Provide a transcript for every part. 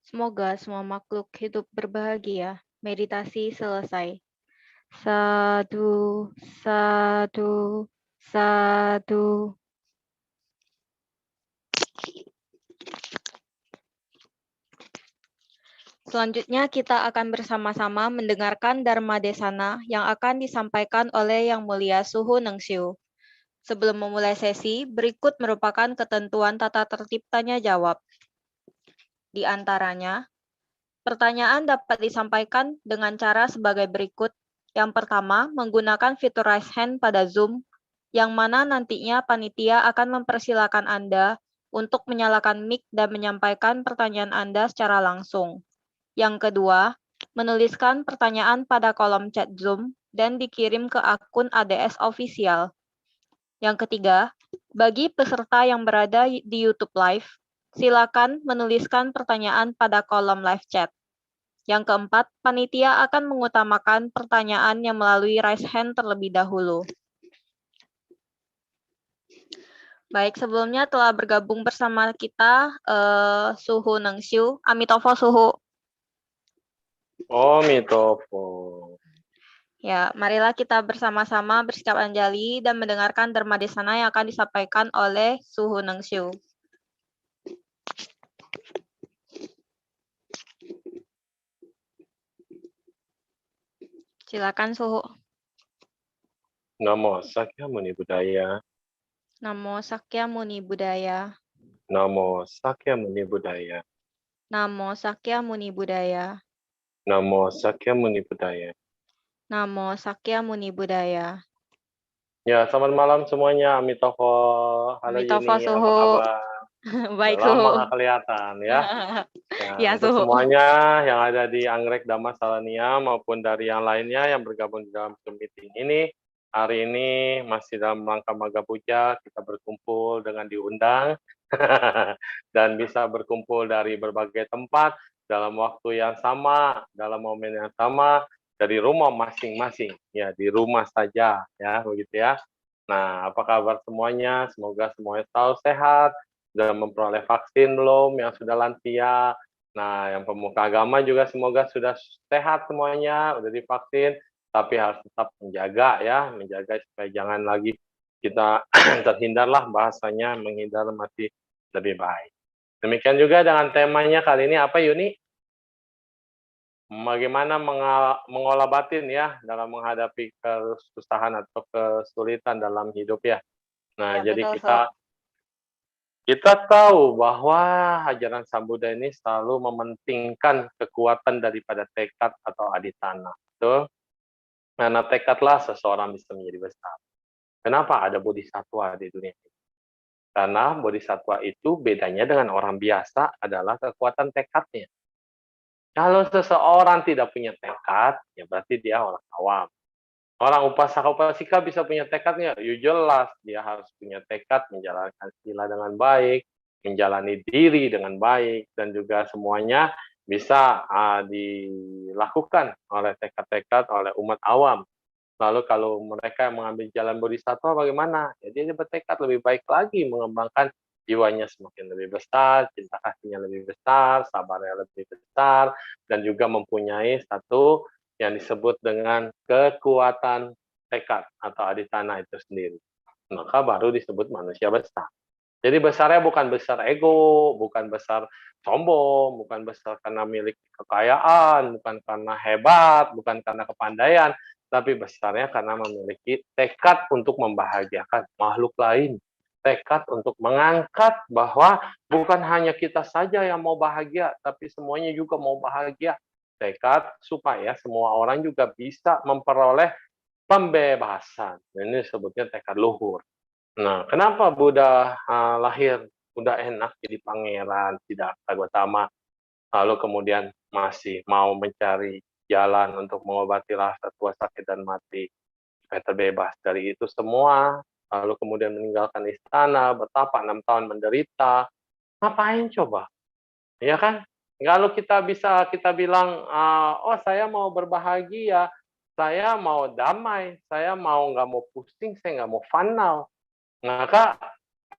Semoga semua makhluk hidup berbahagia. Meditasi selesai. Sadu, sadu, sadu. Selanjutnya kita akan bersama-sama mendengarkan Dharma Desana yang akan disampaikan oleh Yang Mulia Suhu Nengsiu. Sebelum memulai sesi, berikut merupakan ketentuan tata tertib tanya jawab. Di antaranya, pertanyaan dapat disampaikan dengan cara sebagai berikut. Yang pertama, menggunakan fitur raise hand pada Zoom, yang mana nantinya panitia akan mempersilakan Anda untuk menyalakan mic dan menyampaikan pertanyaan Anda secara langsung. Yang kedua, menuliskan pertanyaan pada kolom chat Zoom dan dikirim ke akun ADS Official. Yang ketiga, bagi peserta yang berada di YouTube Live, silakan menuliskan pertanyaan pada kolom live chat. Yang keempat, panitia akan mengutamakan pertanyaan yang melalui raise hand terlebih dahulu. Baik, sebelumnya telah bergabung bersama kita Suhu Nengsiu. Amitofo Suhu. Amitofo. Ya, marilah kita bersama-sama bersikap anjali dan mendengarkan Dharma Desana yang akan disampaikan oleh Suhu Nengsiu. Silakan Suhu. Namo Sakyamuni Buddhaya. Namo Sakyamuni Buddhaya. Namo Sakyamuni Buddhaya. Namo Sakyamuni Buddhaya. Namo Sakyamuni Buddhaya. Namo Sakyamuni Buddhaya. Ya, selamat malam semuanya. Amitofo. Halo Amitofo Yuni, apa Suhu. kabar? Baik Udah lama Suhu. nggak kelihatan ya. Ya, Ya untuk Suhu. semuanya yang ada di Anggrek Dhamma Salania maupun dari yang lainnya yang bergabung di dalam Zoom meeting ini, hari ini masih dalam rangka Magha Puja, kita berkumpul dengan diundang dan bisa berkumpul dari berbagai tempat dalam waktu yang sama, dalam momen yang sama, dari rumah masing-masing, ya di rumah saja, ya begitu ya. Nah, apa kabar semuanya? Semoga semuanya selalu sehat, sudah memperoleh vaksin belum, yang sudah lansia. Nah, yang pemuka agama juga semoga sudah sehat semuanya, sudah divaksin, tapi harus tetap menjaga ya, menjaga supaya jangan lagi kita terhindarlah, bahasanya menghindar masih lebih baik. Demikian juga dengan temanya kali ini apa Yuni? Bagaimana mengolah batin ya dalam menghadapi kesusahan atau kesulitan dalam hidup ya. Nah, Ya, jadi betul, kita tahu bahwa ajaran Sang Buddha ini selalu mementingkan kekuatan daripada tekad atau aditana. Betul? Karena tekadlah seseorang bisa menjadi besar. Kenapa ada bodhisattva di dunia ini? Karena bodhisattva itu bedanya dengan orang biasa adalah kekuatan tekadnya. Kalau seseorang tidak punya tekad, ya berarti dia orang awam. Orang upasaka-upasika bisa punya tekadnya, ya jelas dia harus punya tekad menjalankan sila dengan baik, menjalani diri dengan baik, dan juga semuanya bisa dilakukan oleh tekad-tekad oleh umat awam. Lalu kalau mereka mengambil jalan bodhisattva bagaimana? Jadi dia bertekad lebih baik lagi, mengembangkan jiwanya semakin lebih besar, cinta kasihnya lebih besar, sabarnya lebih besar, dan juga mempunyai satu yang disebut dengan kekuatan tekad atau aditana itu sendiri. Maka baru disebut manusia besar. Jadi besarnya bukan besar ego, bukan besar sombong, bukan besar karena milik kekayaan, bukan karena hebat, bukan karena kepandaian, tapi besarnya karena memiliki tekad untuk membahagiakan makhluk lain. Tekad untuk mengangkat bahwa bukan hanya kita saja yang mau bahagia, tapi semuanya juga mau bahagia. Tekad supaya semua orang juga bisa memperoleh pembebasan. Ini sebutnya tekad luhur. Nah, kenapa Buddha lahir udah enak jadi pangeran, tidak Gautama, lalu kemudian masih mau mencari jalan untuk mengobati rasa tua, sakit, dan mati, supaya terbebas dari itu semua, lalu kemudian meninggalkan istana, betapa 6 tahun menderita, ngapain coba? Ya kan? Kalau kita bisa kita bilang, oh saya mau berbahagia, saya mau damai, saya mau nggak mau pusing, saya nggak mau fanal, maka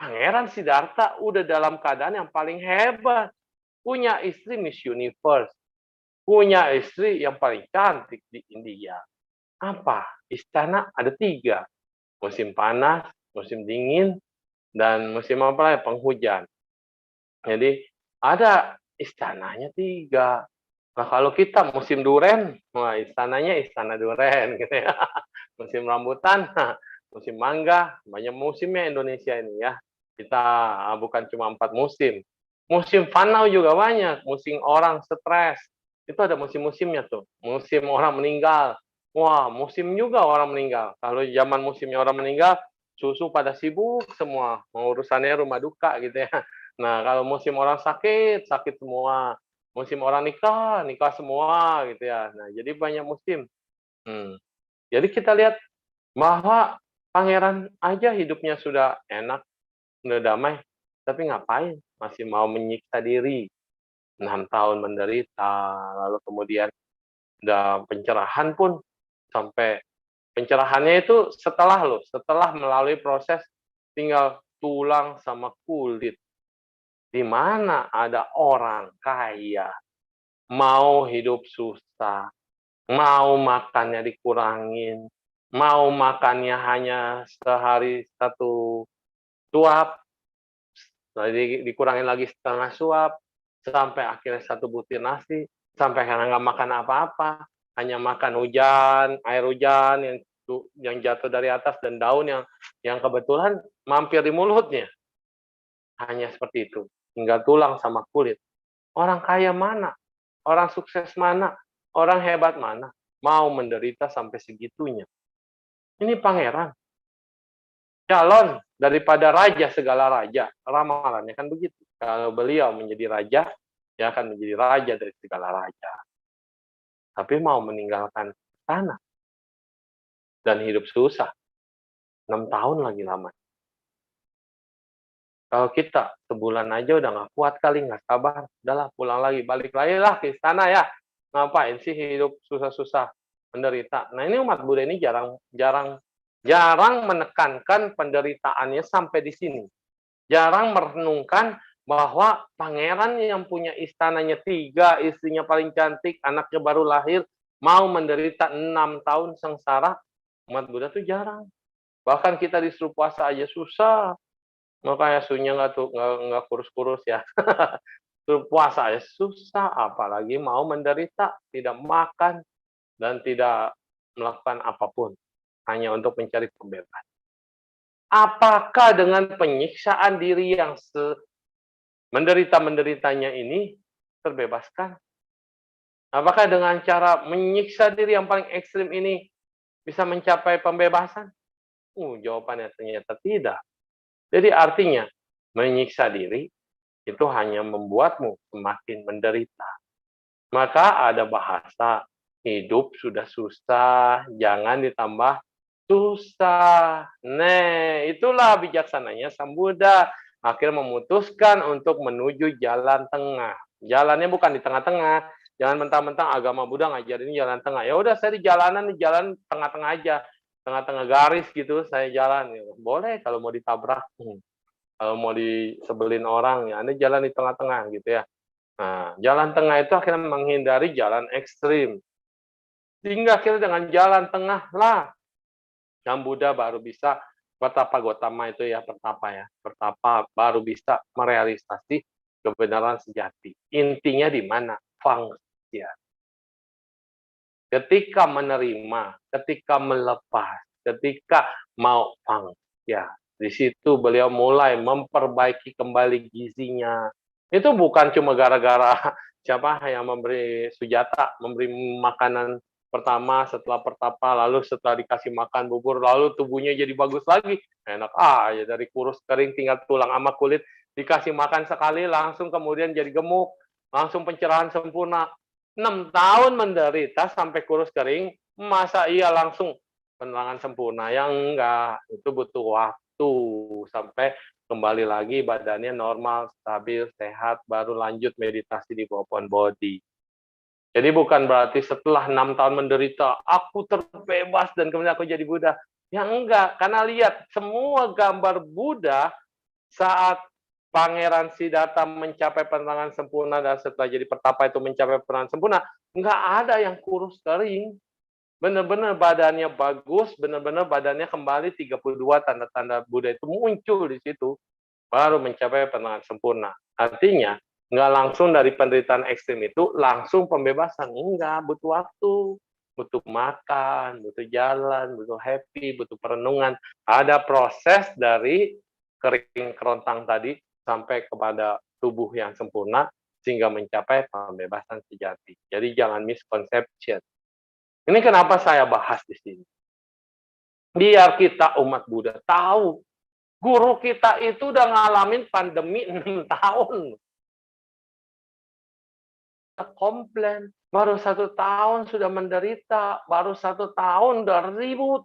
Pangeran Siddhartha udah dalam keadaan yang paling hebat. punya istri Miss Universe, punya istri yang paling cantik di India. Apa? Istana ada 3, musim panas, musim dingin, dan musim apa lagi? Penghujan. Jadi ada istananya 3. Nah, kalau kita musim duren, wah istananya istana duren gitu ya. Musim rambutan, musim mangga, banyak musimnya Indonesia ini ya. Kita bukan cuma 4 musim. Musim fanau juga banyak, musim orang stres. Itu ada musim-musimnya tuh. Musim orang meninggal. Wah, musim juga orang meninggal. Kalau zaman musimnya orang meninggal, susu pada sibuk semua, urusannya rumah duka gitu ya. Nah, kalau musim orang sakit, sakit semua. Musim orang nikah, nikah semua gitu ya. Nah, jadi banyak musim. Hmm. Jadi kita lihat bahwa pangeran aja hidupnya sudah enak, sudah damai, tapi ngapain masih mau menyiksa diri. 6 tahun menderita, lalu kemudian udah pencerahan pun sampai pencerahannya itu setelah melalui proses tinggal tulang sama kulit. Di mana ada orang kaya mau hidup susah, mau makannya dikurangin, mau makannya hanya sehari 1 suap, jadi dikurangin lagi setengah suap, sampai akhirnya 1 butir nasi, sampai karena nggak makan apa-apa, hanya makan air hujan yang jatuh dari atas dan daun yang kebetulan mampir di mulutnya. Hanya seperti itu, tinggal tulang sama kulit. Orang kaya mana? Orang sukses mana? Orang hebat mana? Mau menderita sampai segitunya. Ini pangeran, calon daripada raja segala raja. Ramalannya kan begitu. Kalau beliau menjadi raja, dia akan menjadi raja dari segala raja. Tapi mau meninggalkan tanah dan hidup susah. 6 tahun lagi lama. Kalau kita sebulan aja udah nggak kuat kali, nggak sabar. Udahlah pulang lagi, balik lagi lah ke istana ya. Ngapain sih hidup susah-susah, menderita. Nah ini umat Buddha ini jarang menekankan penderitaannya sampai di sini. Jarang merenungkan bahwa pangeran yang punya istananya 3, istrinya paling cantik, anaknya baru lahir, mau menderita 6 tahun sengsara. Umat Buddha tuh jarang. Bahkan kita disuruh puasa aja susah. Makanya sunya nggak kurus-kurus ya. Suruh puasa aja susah, apalagi mau menderita, tidak makan, dan tidak melakukan apapun, hanya untuk mencari pembebasan. Apakah dengan penyiksaan diri yang menderita-menderitanya ini terbebaskan? Apakah dengan cara menyiksa diri yang paling ekstrim ini bisa mencapai pembebasan? Jawabannya ternyata tidak. Jadi artinya, menyiksa diri itu hanya membuatmu semakin menderita. Maka ada bahasa, hidup sudah susah, jangan ditambah susah. Nah, itulah bijaksananya Sang Buddha. Akhirnya memutuskan untuk menuju jalan tengah. Jalannya bukan di tengah-tengah. Jangan mentang-mentang agama Buddha ngajarin jalan tengah. Ya udah saya di jalan tengah-tengah aja. Tengah-tengah garis gitu saya jalan. Boleh kalau mau ditabrak. Kalau mau disebelin orang, ya Anda jalan di tengah-tengah gitu ya. Nah, jalan tengah itu akhirnya menghindari jalan ekstrim. Sehingga akhirnya dengan jalan tengah lah, Sang Buddha baru bisa, Pertapa Gotama itu ya, Pertapa baru bisa merealisasi kebenaran sejati. Intinya di mana? Fangxia. Ketika menerima, ketika melepas, ketika mau fangxia. Di situ beliau mulai memperbaiki kembali gizinya. Itu bukan cuma gara-gara siapa yang memberi Sujata, memberi makanan pertama setelah pertapa, lalu setelah dikasih makan bubur, lalu tubuhnya jadi bagus lagi. Enak ya dari kurus kering tinggal tulang sama kulit, dikasih makan sekali langsung kemudian jadi gemuk, langsung pencerahan sempurna. 6 tahun menderita sampai kurus kering, masa iya langsung penerangan sempurna? Yang enggak, itu butuh waktu sampai kembali lagi badannya normal, stabil, sehat, baru lanjut meditasi di Bopon Body. Jadi bukan berarti setelah 6 tahun menderita, aku terbebas dan kemudian aku jadi Buddha. Ya enggak, karena lihat semua gambar Buddha saat Pangeran Siddhartha mencapai penerangan sempurna dan setelah jadi pertapa itu mencapai penerangan sempurna, nggak ada yang kurus kering. Benar-benar badannya bagus, benar-benar badannya kembali 32 tanda-tanda Buddha itu muncul di situ, baru mencapai penerangan sempurna. Artinya, nggak langsung dari penderitaan ekstrim itu langsung pembebasan. Enggak, butuh waktu. Butuh makan, butuh jalan, butuh happy, butuh perenungan. Ada proses dari kering kerontang tadi sampai kepada tubuh yang sempurna sehingga mencapai pembebasan sejati. Jadi jangan misconception. Ini kenapa saya bahas di sini. Biar kita umat Buddha tahu, guru kita itu udah ngalamin pandemi 6 tahun. Komplain, baru 1 tahun sudah menderita, baru 1 tahun udah ribut.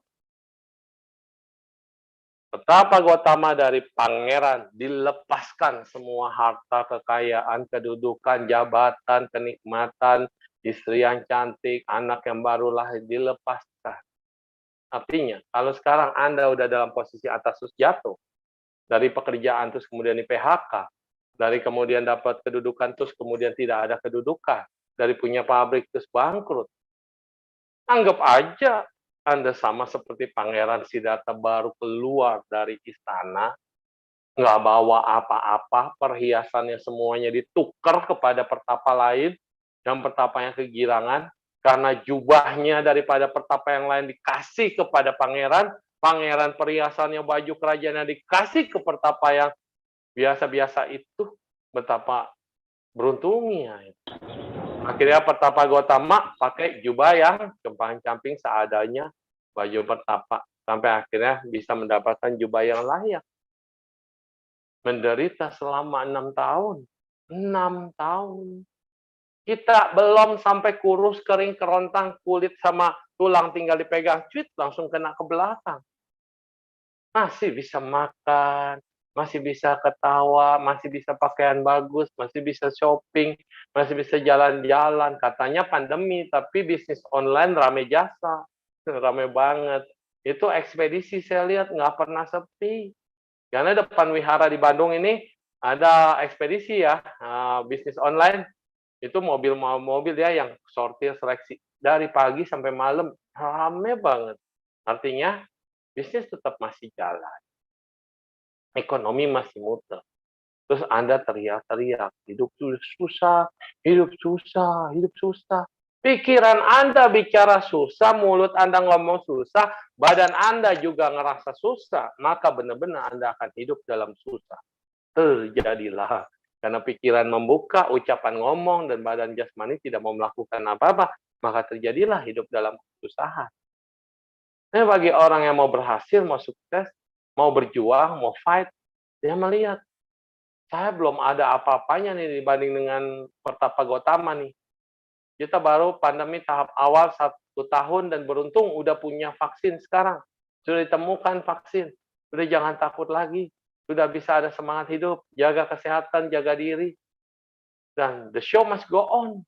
Betapa Gautama dari pangeran dilepaskan semua harta, kekayaan, kedudukan, jabatan, kenikmatan, istri yang cantik, anak yang baru lahir dilepaskan. Artinya, kalau sekarang Anda udah dalam posisi atas terus jatuh, dari pekerjaan terus kemudian di PHK, dari kemudian dapat kedudukan terus kemudian tidak ada kedudukan, dari punya pabrik terus bangkrut, anggap aja Anda sama seperti Pangeran Siddhartha baru keluar dari istana, nggak bawa apa-apa, perhiasannya semuanya ditukar kepada pertapa lain, yang pertapanya kegirangan, karena jubahnya daripada pertapa yang lain dikasih kepada pangeran, pangeran perhiasannya baju kerajaannya dikasih ke pertapa yang biasa-biasa itu, betapa beruntungnya. Akhirnya pertapa Gautama pakai jubah yang compang-camping seadanya, baju pertapa, sampai akhirnya bisa mendapatkan jubah yang layak. Menderita selama 6 tahun. 6 tahun. Kita belum sampai kurus, kering, kerontang, kulit sama tulang tinggal dipegang, cuit, langsung kena ke belakang. Masih bisa makan, masih bisa ketawa, masih bisa pakaian bagus, masih bisa shopping, masih bisa jalan-jalan. Katanya pandemi, tapi bisnis online rame jasa. Rame banget. Itu ekspedisi saya lihat nggak pernah sepi. Karena depan wihara di Bandung ini ada ekspedisi ya, bisnis online. Itu mobil-mobil ya yang sortir seleksi dari pagi sampai malam, rame banget. Artinya bisnis tetap masih jalan, ekonomi masih muter. Terus Anda teriak-teriak, hidup susah, hidup susah, hidup susah. Pikiran Anda bicara susah, mulut Anda ngomong susah, badan Anda juga ngerasa susah, maka benar-benar Anda akan hidup dalam susah. Terjadilah. Karena pikiran membuka, ucapan ngomong, dan badan jasmani tidak mau melakukan apa-apa, maka terjadilah hidup dalam kesusahan. Nah, bagi orang yang mau berhasil, mau sukses, mau berjuang, mau fight, dia melihat, saya belum ada apa-apanya nih dibanding dengan pertapa Gautama nih. Kita baru pandemi tahap awal 1 tahun dan beruntung udah punya vaksin sekarang. Sudah ditemukan vaksin. Udah jangan takut lagi. Sudah bisa ada semangat hidup, jaga kesehatan, jaga diri. Dan the show must go on.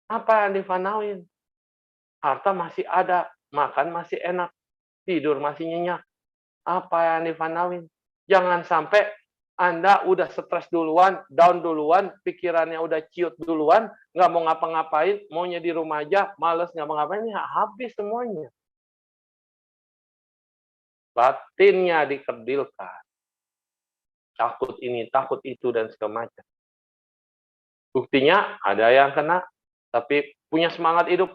Apa yang difanauin? Harta masih ada, makan masih enak, tidur masih nyenyak. Apa yang difanauin? Jangan sampai Anda udah stres duluan, down duluan, pikirannya udah ciut duluan, nggak mau ngapa-ngapain, maunya di rumah aja, males nggak mau ngapain, ya habis semuanya. Batinnya dikerdilkan. Takut ini, takut itu, dan segala macam. Buktinya ada yang kena, tapi punya semangat hidup.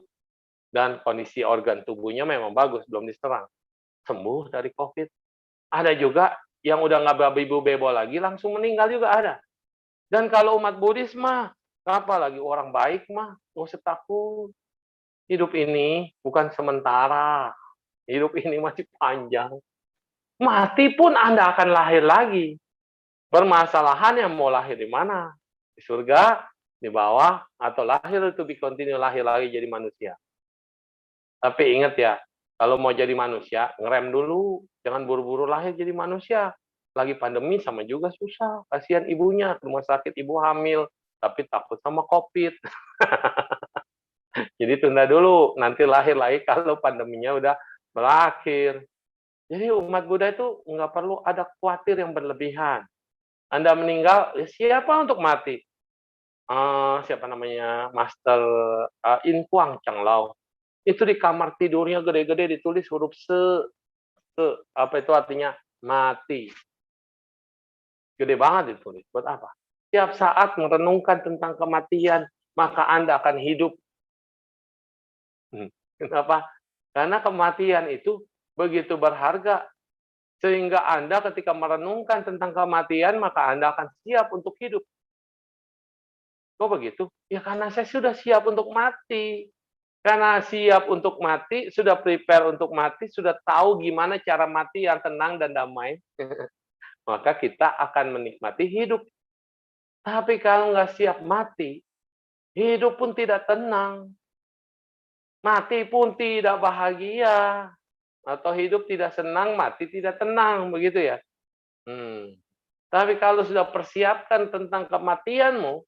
Dan kondisi organ tubuhnya memang bagus, belum diserang. Sembuh dari COVID. Ada juga yang udah nggak babi bebo lagi, langsung meninggal juga ada. Dan kalau umat Buddhis mah, apalagi orang baik mah, nggak usah takut. Hidup ini bukan sementara. Hidup ini masih panjang. Mati pun Anda akan lahir lagi. Permasalahannya mau lahir di mana? Di surga, di bawah, atau lahir itu be continue, lahir lagi jadi manusia. Tapi ingat ya, kalau mau jadi manusia, ngerem dulu. Jangan buru-buru lahir jadi manusia. Lagi pandemi sama juga susah. Kasihan ibunya, ke rumah sakit ibu hamil, tapi takut sama COVID. Jadi tunda dulu, nanti lahir lagi kalau pandeminya udah berakhir. Jadi umat Buddha itu nggak perlu ada khawatir yang berlebihan. Anda meninggal, ya siapa untuk mati? Siapa namanya, Master, In Kuang Chang Lao. Itu di kamar tidurnya gede-gede ditulis huruf se, apa itu artinya? Mati. Gede banget ditulis, buat apa? Tiap saat merenungkan tentang kematian, maka Anda akan hidup. Kenapa? Karena kematian itu begitu berharga, sehingga Anda ketika merenungkan tentang kematian, maka Anda akan siap untuk hidup. Kok begitu? Ya karena saya sudah siap untuk mati. Karena siap untuk mati, sudah prepare untuk mati, sudah tahu gimana cara mati yang tenang dan damai, maka kita akan menikmati hidup. Tapi kalau nggak siap mati, hidup pun tidak tenang, mati pun tidak bahagia, atau hidup tidak senang, mati tidak tenang, begitu ya? Hmm. Tapi kalau sudah persiapkan tentang kematianmu,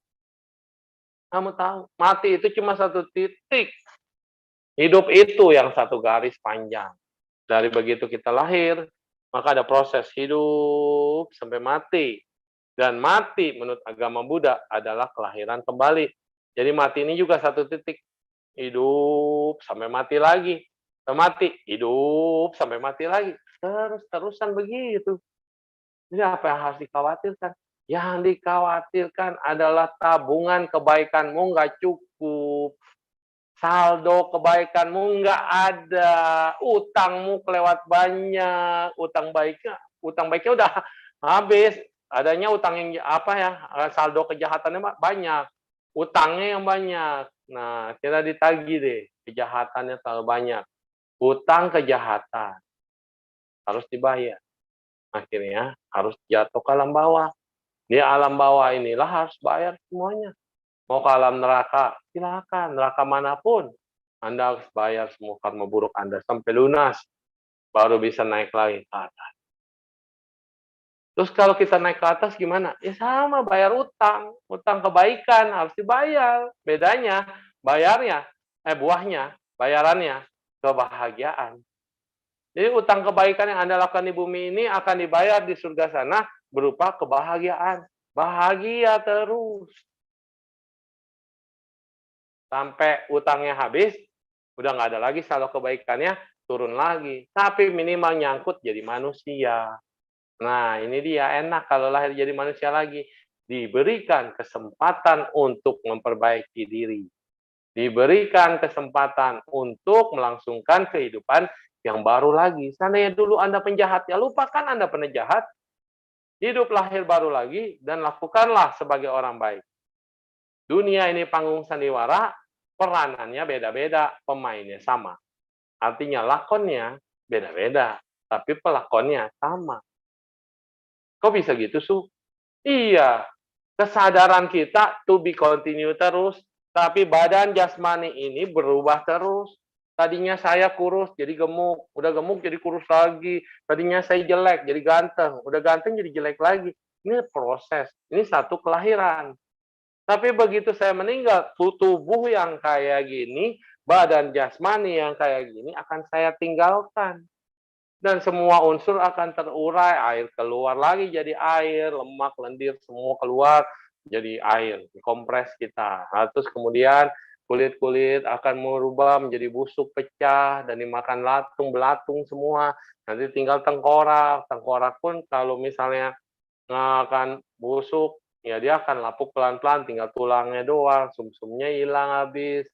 kamu tahu, mati itu cuma satu titik. Hidup itu yang satu garis panjang. Dari begitu kita lahir, maka ada proses hidup sampai mati. Dan mati menurut agama Buddha adalah kelahiran kembali. Jadi mati ini juga satu titik. Hidup sampai mati lagi. Mati, hidup sampai mati lagi. Terus-terusan begitu. Jadi apa yang harus dikhawatirkan? Yang dikhawatirkan adalah tabungan kebaikanmu nggak cukup. Saldo kebaikanmu nggak ada, utangmu kelewat banyak, utang baiknya udah habis, adanya utang yang apa ya, saldo kejahatannya banyak, utangnya yang banyak. Nah, kita ditagih deh, kejahatannya terlalu banyak. Utang kejahatan harus dibayar. Akhirnya harus jatuh ke alam bawah. Di alam bawah inilah harus bayar semuanya. Mau ke alam neraka, silakan, neraka manapun. Anda harus bayar semua karma buruk Anda sampai lunas, baru bisa naik lagi ke atas. Terus kalau kita naik ke atas gimana? Ya sama, bayar utang. Utang kebaikan harus dibayar. Bedanya, bayarnya, buahnya, bayarannya, kebahagiaan. Jadi utang kebaikan yang Anda lakukan di bumi ini akan dibayar di surga sana berupa kebahagiaan. Bahagia terus. Sampai utangnya habis, udah nggak ada lagi saldo kebaikannya, turun lagi. Tapi minimal nyangkut jadi manusia. Nah, ini dia, enak kalau lahir jadi manusia lagi. Diberikan kesempatan untuk memperbaiki diri. Diberikan kesempatan untuk melangsungkan kehidupan yang baru lagi. Seandainya dulu Anda penjahat, ya lupakan Anda pernah jahat. Hidup lahir baru lagi, dan lakukanlah sebagai orang baik. Dunia ini panggung sandiwara, peranannya beda-beda, pemainnya sama. Artinya lakonnya beda-beda, tapi pelakonnya sama. Kok bisa gitu, Su? Iya, kesadaran kita to be continue terus, tapi badan jasmani ini berubah terus. Tadinya saya kurus jadi gemuk, udah gemuk jadi kurus lagi. Tadinya saya jelek jadi ganteng, udah ganteng jadi jelek lagi. Ini proses, ini satu kelahiran. Tapi begitu saya meninggal, tubuh yang kayak gini, badan jasmani yang kayak gini akan saya tinggalkan. Dan semua unsur akan terurai, air keluar lagi jadi air, lemak, lendir, semua keluar jadi air, kompres kita. Nah, terus kemudian kulit-kulit akan merubah menjadi busuk, pecah, dan dimakan latung, belatung semua. Nanti tinggal tengkorak. Tengkorak pun kalau misalnya akan busuk, ya dia akan lapuk pelan-pelan, tinggal tulangnya doang, sumsumnya hilang habis.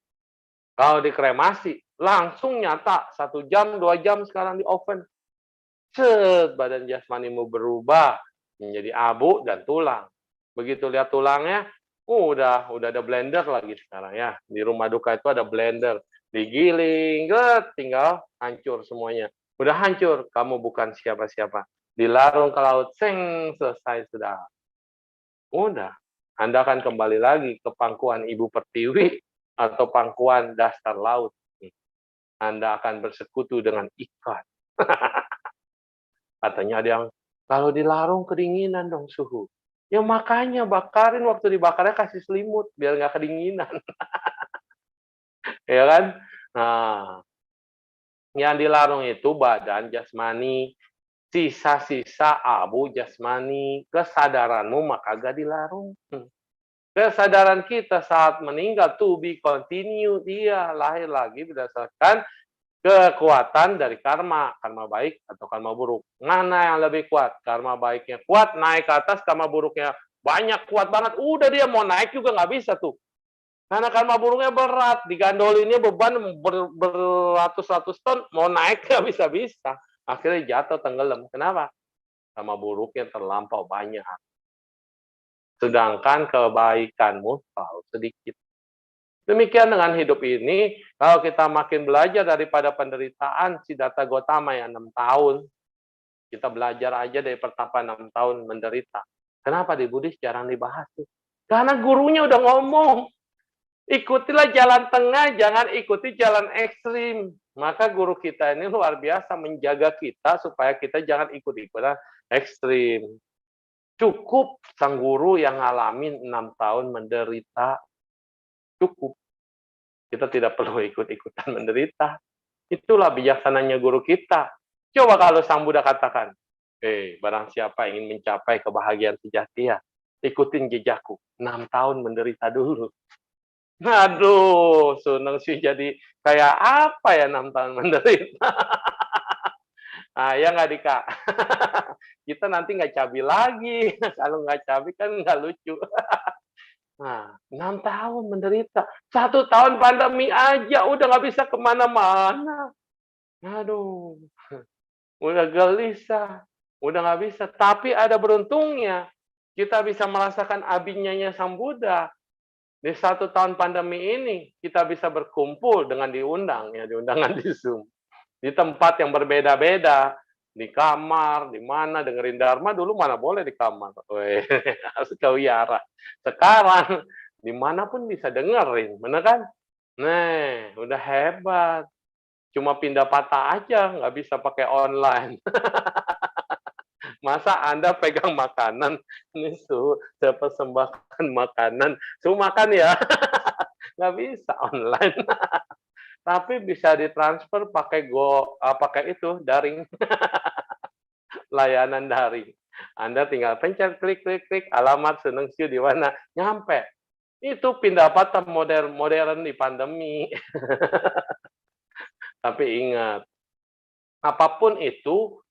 Kalau dikremasi, langsung nyata, 1 jam, 2 jam sekarang di oven. Set, badan jasmanimu berubah menjadi abu dan tulang. Begitu lihat tulangnya, udah ada blender lagi sekarang ya. Di rumah duka itu ada blender. Digiling, tinggal hancur semuanya. Udah hancur, kamu bukan siapa-siapa. Dilarung ke laut, seng, selesai sudah. Udah, Anda akan kembali lagi ke pangkuan Ibu Pertiwi atau pangkuan dasar laut. Anda akan bersekutu dengan ikan. Katanya ada yang, kalau dilarung kedinginan dong suhu. Ya makanya bakarin, waktu dibakarnya kasih selimut, biar nggak kedinginan. Ya kan? Nah, yang dilarung itu badan jasmani. sisa-sisa abu jasmani, kesadaranmu maka gak dilarung. Kesadaran kita saat meninggal to be continue, dia lahir lagi berdasarkan kekuatan dari karma baik atau karma buruk. Mana yang lebih kuat? Karma baiknya kuat, naik ke atas, karma buruknya banyak, kuat banget. Udah dia mau naik juga nggak bisa tuh. Karena karma buruknya berat, digandolinnya beban beratus-ratus ton, mau naik nggak bisa-bisa. Akhirnya jatuh, tenggelam. Kenapa? Karma buruknya terlampau banyak. Sedangkan kebaikanmu terlalu sedikit. Demikian dengan hidup ini, kalau kita makin belajar daripada penderitaan Siddhartha Gautama yang 6 tahun, kita belajar aja dari pertapa 6 tahun menderita. Kenapa di Buddhis jarang dibahas tuh? Karena gurunya udah ngomong, ikutilah jalan tengah, jangan ikuti jalan ekstrim. Maka guru kita ini luar biasa menjaga kita supaya kita jangan ikut-ikutan ekstrim. Cukup sang guru yang ngalamin 6 tahun menderita, cukup. Kita tidak perlu ikut-ikutan menderita. Itulah bijaksananya guru kita. Coba kalau Sang Buddha katakan, barang siapa ingin mencapai kebahagiaan sejati ya, ikutin jejakku. 6 tahun menderita dulu. Aduh, seneng sih jadi kayak apa ya 6 tahun menderita. Nah, ya nggak Dika? Kita nanti nggak cabi lagi. Kalau nggak cabi kan nggak lucu. Nah, 6 tahun menderita. 1 tahun pandemi aja udah nggak bisa kemana-mana. Aduh, udah gelisah, udah nggak bisa. Tapi ada beruntungnya, kita bisa merasakan abinyanya Sang Buddha. Di 1 tahun pandemi ini, kita bisa berkumpul dengan diundang, ya diundangan di Zoom. Di tempat yang berbeda-beda, di kamar, di mana dengerin Dharma dulu mana boleh di kamar. Harus ke wihara. Sekarang dimanapun bisa dengerin, bener kan? Nah, udah hebat. Cuma pindah patah aja, nggak bisa pakai online. Masa Anda pegang makanan, ini saya persembahkan makanan, suruh makan ya, nggak bisa online. Tapi bisa ditransfer pakai pakai itu daring, layanan daring. Anda tinggal pencet klik klik klik alamat Suneng Siu di mana, nyampe. Itu pindah patah modern di pandemi. Tapi ingat, apapun itu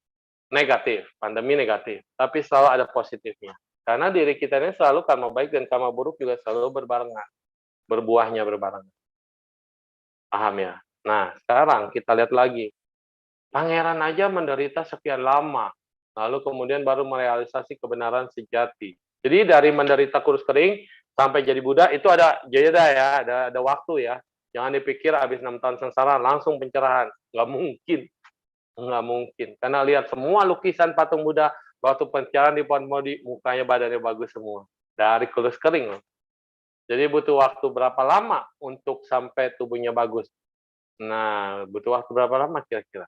negatif, pandemi negatif, tapi selalu ada positifnya. Karena diri kita ini selalu karma baik dan karma buruk juga selalu berbarengan, berbuahnya berbarengan. Paham ya? Nah, sekarang kita lihat lagi. Pangeran aja menderita sekian lama, lalu kemudian baru merealisasi kebenaran sejati. Jadi dari menderita kurus kering sampai jadi Buddha itu ada jeda ya, ada waktu ya. Jangan dipikir habis 6 tahun sengsara langsung pencerahan. Nggak mungkin. Nggak mungkin. Karena lihat semua lukisan patung Buddha waktu pencerahan di Pohon Bodhi, mukanya badannya bagus semua. Dari kurus kering loh. Jadi butuh waktu berapa lama untuk sampai tubuhnya bagus? Nah, butuh waktu berapa lama kira-kira?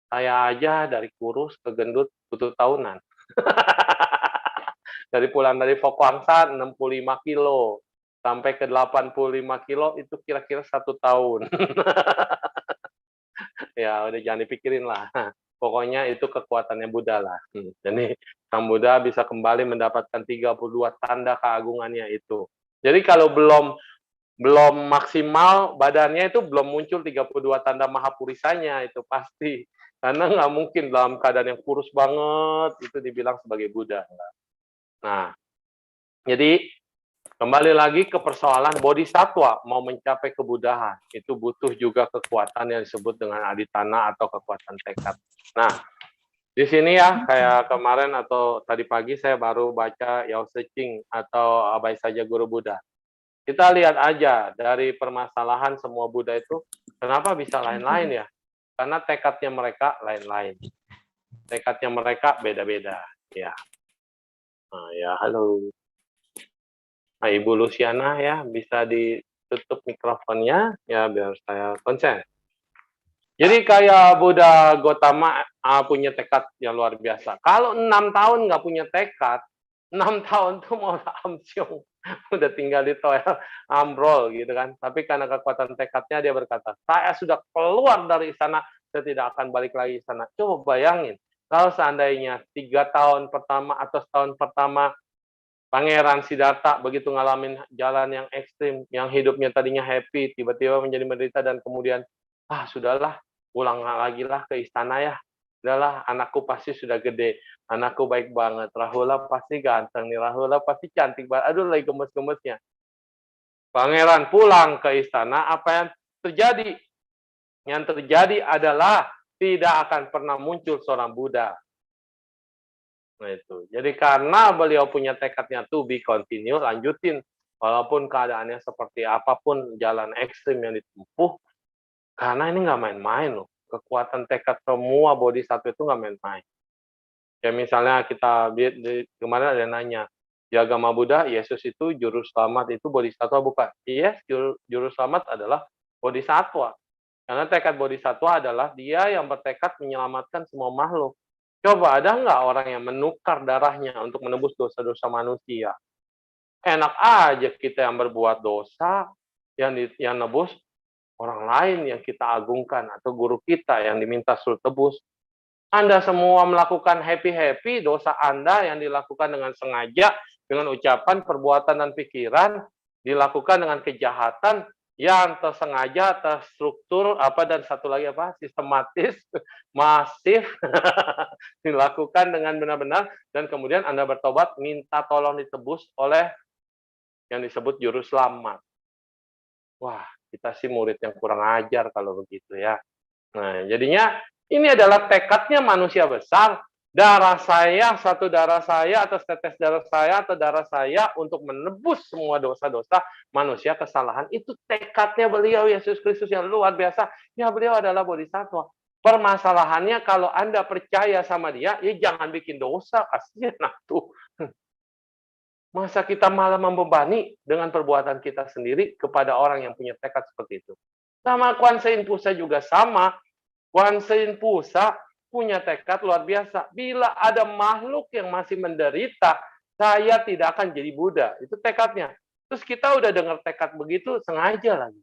Saya aja dari kurus ke gendut butuh tahunan. Dari pulang dari Fokwangsa 65 kilo sampai ke 85 kilo itu kira-kira 1 tahun. Ya udah jangan dipikirin lah. Pokoknya itu kekuatannya Buddha lah. Jadi Sang Buddha bisa kembali mendapatkan 32 tanda keagungannya itu. Jadi kalau belum maksimal badannya itu belum muncul 32 tanda mahapurisanya itu pasti. Karena nggak mungkin dalam keadaan yang kurus banget itu dibilang sebagai Buddha. Nah, jadi kembali lagi ke persoalan bodhisatwa mau mencapai kebudahan itu butuh juga kekuatan yang disebut dengan aditana atau kekuatan tekad. Nah, di sini ya kayak kemarin atau tadi pagi saya baru baca Yao Tse Ching atau Abai Saja Guru Buddha. Kita lihat aja dari permasalahan semua Buddha itu kenapa bisa lain-lain ya? Karena tekadnya mereka lain-lain. Tekadnya mereka beda-beda, ya. Nah, ya, halo. Nah, Ibu Luciana ya, bisa ditutup mikrofonnya, ya biar saya konsen. Jadi kayak Buddha Gautama punya tekad yang luar biasa. Kalau 6 tahun nggak punya tekad, 6 tahun tuh mau amsyong. Udah tinggal di toilet, ambrol gitu kan. Tapi karena kekuatan tekadnya dia berkata, saya sudah keluar dari sana, saya tidak akan balik lagi ke sana. Coba bayangin, Kalau seandainya 3 tahun pertama atau setahun pertama Pangeran Siddhartha begitu ngalamin jalan yang ekstrim, yang hidupnya tadinya happy, tiba-tiba menjadi menderita dan kemudian, "Ah, sudahlah, pulang lagi lah ke istana ya. Udahlah, anakku pasti sudah gede, anakku baik banget, Rahula pasti ganteng nih, Rahula pasti cantik banget." Aduh, lagi gemes-gemesnya. Pangeran pulang ke istana, apa yang terjadi? Yang terjadi adalah tidak akan pernah muncul seorang Buddha. Nah itu. Jadi karena beliau punya tekadnya to be continue, lanjutin. Walaupun keadaannya seperti apapun, jalan ekstrim yang ditempuh, karena ini nggak main-main loh. Kekuatan tekad semua bodhisattva itu nggak main-main. Kayak misalnya kita kemarin ada yang nanya, di agama Buddha, Yesus itu juru selamat itu bodhisattva bukan? Yes, juru selamat adalah bodhisattva. Karena tekad bodhisattva adalah dia yang bertekad menyelamatkan semua makhluk. Coba ada nggak orang yang menukar darahnya untuk menebus dosa-dosa manusia? Enak aja kita yang berbuat dosa, yang nebus orang lain yang kita agungkan atau guru kita yang diminta suruh tebus. Anda semua melakukan happy-happy, dosa Anda yang dilakukan dengan sengaja, dengan ucapan, perbuatan, dan pikiran, dilakukan dengan kejahatan yang tersengaja, terstruktur, dan satu lagi sistematis, masif, dilakukan dengan benar-benar, dan kemudian Anda bertobat, minta tolong ditebus oleh yang disebut juru selamat. Wah, kita sih murid yang kurang ajar kalau begitu ya. Nah, jadinya ini adalah tekadnya manusia besar. Satu darah saya, atau setetes darah saya, atau darah saya untuk menebus semua dosa-dosa manusia kesalahan. Itu tekadnya beliau, Yesus Kristus yang luar biasa. Ya, beliau adalah bodhisattva. Permasalahannya kalau Anda percaya sama dia, ya jangan bikin dosa, kasihan tuh. Masa kita malah membebani dengan perbuatan kita sendiri kepada orang yang punya tekad seperti itu. Sama Kuan Sein Pusa juga sama. Kuan Sein Pusa punya tekad luar biasa. Bila ada makhluk yang masih menderita, saya tidak akan jadi Buddha. Itu tekadnya. Terus kita udah dengar tekad begitu, sengaja lagi.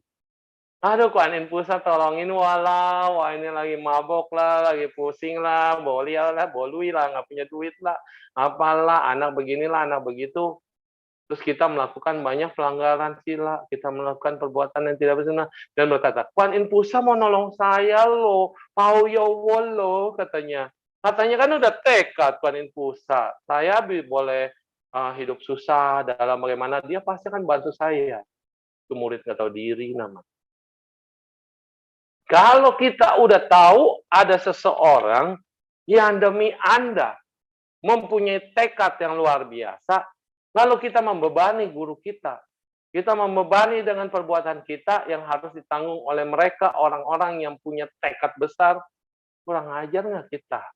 Aduh, Kuan Yin Pusa tolongin walau, wah ini lagi mabok lah, lagi pusing lah, bolial lah, bolui lah, nggak punya duit lah, apalah, anak beginilah, anak begitu. Terus kita melakukan banyak pelanggaran sila, kita melakukan perbuatan yang tidak benar, dan berkata, Kuan Yin Pusa mau nolong saya loh, Pao Yowo loh, katanya. Katanya kan udah tekad Kuan Yin Pusa, saya boleh hidup susah dalam bagaimana, dia pasti akan bantu saya. Itu murid nggak tahu diri nama. Kalau kita udah tahu ada seseorang yang demi Anda mempunyai tekad yang luar biasa, lalu kita membebani guru kita. Kita membebani dengan perbuatan kita yang harus ditanggung oleh mereka, orang-orang yang punya tekad besar. Kurang ajar nggak kita?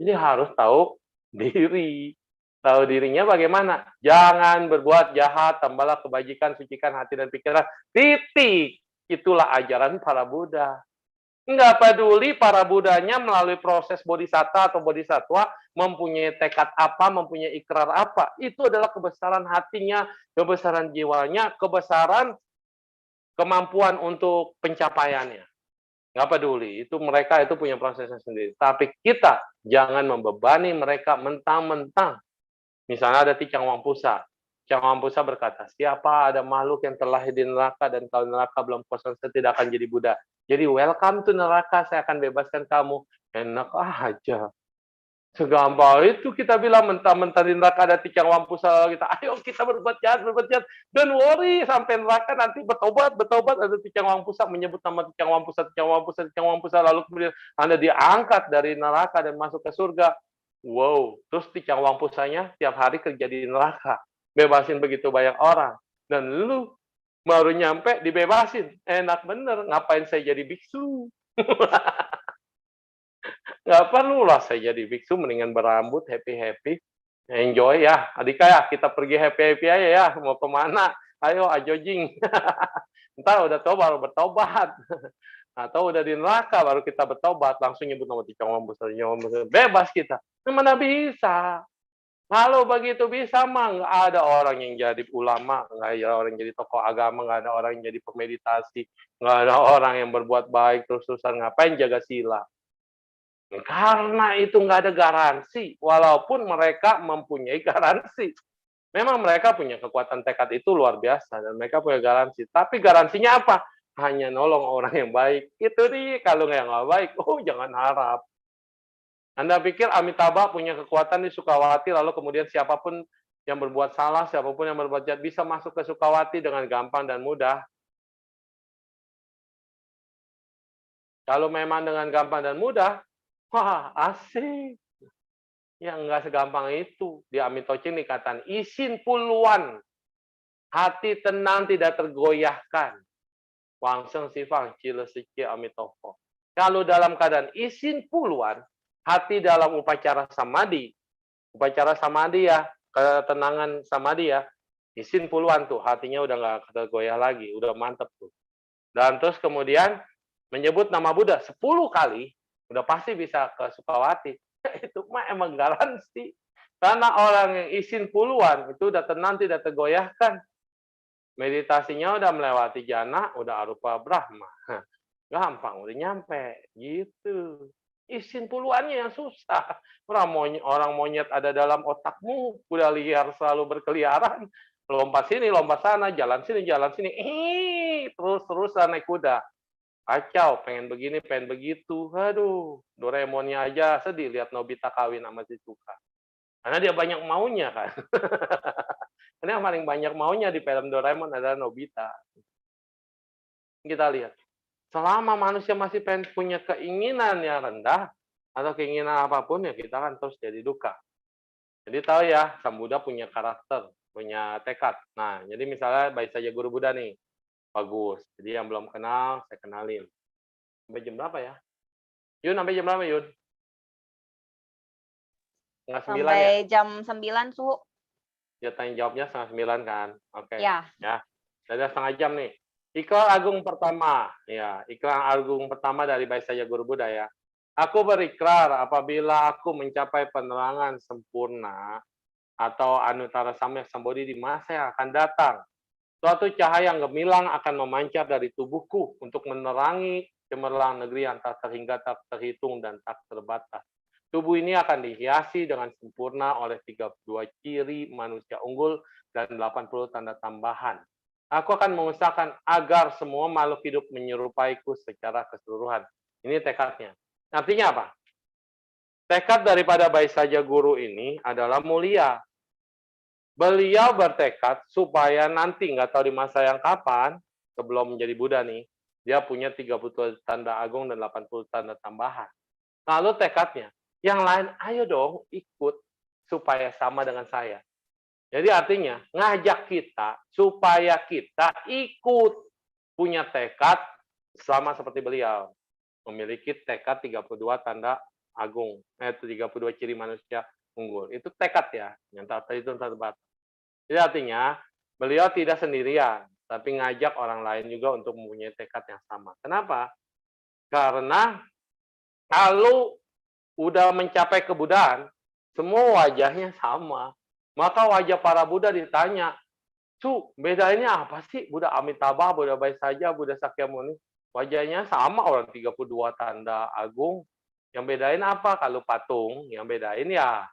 Jadi harus tahu diri. Tahu dirinya bagaimana? Jangan berbuat jahat, tambahlah kebajikan, sucikan hati dan pikiran. Titik. Itulah ajaran para Buddha. Nggak peduli para Budanya melalui proses bodhisatta atau bodhisattva mempunyai tekad apa, mempunyai ikrar apa. Itu adalah kebesaran hatinya, kebesaran jiwanya, kebesaran kemampuan untuk pencapaiannya. Nggak peduli, itu mereka itu punya prosesnya sendiri. Tapi kita jangan membebani mereka mentang-mentang. Misalnya ada Ticang Wangpusa. Ticang Wangpusa berkata, siapa ada makhluk yang terlahir di neraka dan kalau neraka belum kosong, saya tidak akan jadi Buddha. Jadi welcome to neraka, saya akan bebaskan kamu. Enak aja. Segampang itu kita bilang mentah-mentah di neraka ada Ticang Wangpusa. Ayo kita berbuat jahat, berbuat jahat. Don't worry, sampai neraka nanti bertobat. Ada Ticang Wangpusa menyebut nama Ticang Wangpusa, Ticang Wangpusa, Ticang Wangpusa. Lalu kemudian Anda diangkat dari neraka dan masuk ke surga. Wow, terus Ticang Wangpusanya tiap hari kerja di neraka. Bebasin begitu banyak orang. Dan lu baru nyampe dibebasin. Enak bener, ngapain saya jadi biksu? Nggak perlu lah saya jadi biksu, mendingan berambut, happy-happy. Enjoy ya, Adika ya, kita pergi happy-happy aja ya, mau kemana? Ayo, ajojing. Ntar udah tahu baru bertobat. Atau udah di neraka baru kita bertobat, langsung nyebut nama Ticang Wangpusa, bebas kita. Mana bisa? Kalau begitu bisa mah nggak ada orang yang jadi ulama, nggak ada orang yang jadi tokoh agama, nggak ada orang yang jadi pemeditasi, nggak ada orang yang berbuat baik terus-terusan, ngapain jaga sila. Karena itu nggak ada garansi, walaupun mereka mempunyai garansi. Memang mereka punya kekuatan tekad itu luar biasa dan mereka punya garansi. Tapi garansinya apa? Hanya nolong orang yang baik. Itu nih, kalau nggak baik, oh jangan harap. Anda pikir Amitabha punya kekuatan di Sukawati, lalu kemudian siapapun yang berbuat salah, siapapun yang berbuat jahat bisa masuk ke Sukawati dengan gampang dan mudah? Kalau memang dengan gampang dan mudah, wah asik. Ya nggak segampang itu. Di Amitocing dikatakan, isin puluhan, hati tenang tidak tergoyahkan. Wangseng sifang cile siki amitofo. Kalau dalam keadaan isin puluhan, hati dalam upacara samadhi ya, ketenangan samadhi ya, isin puluhan tuh, hatinya udah nggak tergoyah lagi, udah mantep tuh. Dan terus kemudian menyebut nama Buddha 10 kali, udah pasti bisa ke Sukawati. Itu mah emang garansi. Karena orang yang isin puluhan itu udah tenang, tidak tergoyahkan. Meditasinya udah melewati jana, udah arupa Brahma. Gampang, udah nyampe. Gitu. Isin puluhannya yang susah. Orang monyet ada dalam otakmu, udah liar selalu berkeliaran. Lompat sini, lompat sana, jalan sini, jalan sini. Terus-terusan naik kuda. Kacau, pengen begini, pengen begitu. Aduh, Doraemonnya aja sedih lihat Nobita kawin sama Shizuka. Karena dia banyak maunya kan. Karena yang paling banyak maunya di film Doraemon adalah Nobita. Kita lihat, selama manusia masih pengen punya keinginan yang rendah, atau keinginan apapun ya kita kan terus jadi duka. Jadi tahu ya, Sang Buddha punya karakter, punya tekad. Nah, jadi misalnya baik saja guru Buddha nih, bagus. Jadi yang belum kenal, saya kenalin. Sampai jam berapa ya? Yun, sampai jam berapa Yun? Setengah 9 ya? Sampai jam 9, Su. Ya tanya jawabnya setengah 9 kan? Oke. Ya. Ya. Sudah setengah jam nih. Ikrar agung pertama. Ya, ikrar agung pertama dari Baik Saja Guru Buddha ya. Aku berikrar apabila aku mencapai penerangan sempurna atau Anuttara Samyak Sambodhi di masa yang akan datang. Suatu cahaya yang gemilang akan memancar dari tubuhku untuk menerangi cemerlang negeri yang tak terhingga, tak terhitung, dan tak terbatas. Tubuh ini akan dihiasi dengan sempurna oleh 32 ciri manusia unggul dan 80 tanda tambahan. Aku akan mengusahakan agar semua makhluk hidup menyerupaiku secara keseluruhan. Ini tekadnya. Artinya apa? Tekad daripada Baik Saja Guru ini adalah mulia. Beliau bertekad supaya nanti, nggak tahu di masa yang kapan, sebelum menjadi Buddha nih, dia punya 30 tanda agung dan 80 tanda tambahan. Lalu tekadnya, yang lain ayo dong ikut supaya sama dengan saya. Jadi artinya ngajak kita supaya kita ikut punya tekad sama seperti beliau. Memiliki tekad 32 tanda agung, 32 ciri manusia unggul. Itu tekad ya, yang tak terhitung tak terbatas. Jadi artinya beliau tidak sendirian, tapi ngajak orang lain juga untuk mempunyai tekad yang sama. Kenapa? Karena kalau udah mencapai kebudaan, semua wajahnya sama. Maka wajah para Buddha ditanya, Su, bedanya apa sih? Buddha Amitabha, Buddha Baik Saja, Buddha Sakyamuni. Wajahnya sama orang 32 tanda agung. Yang bedain apa? Kalau patung, yang bedain ya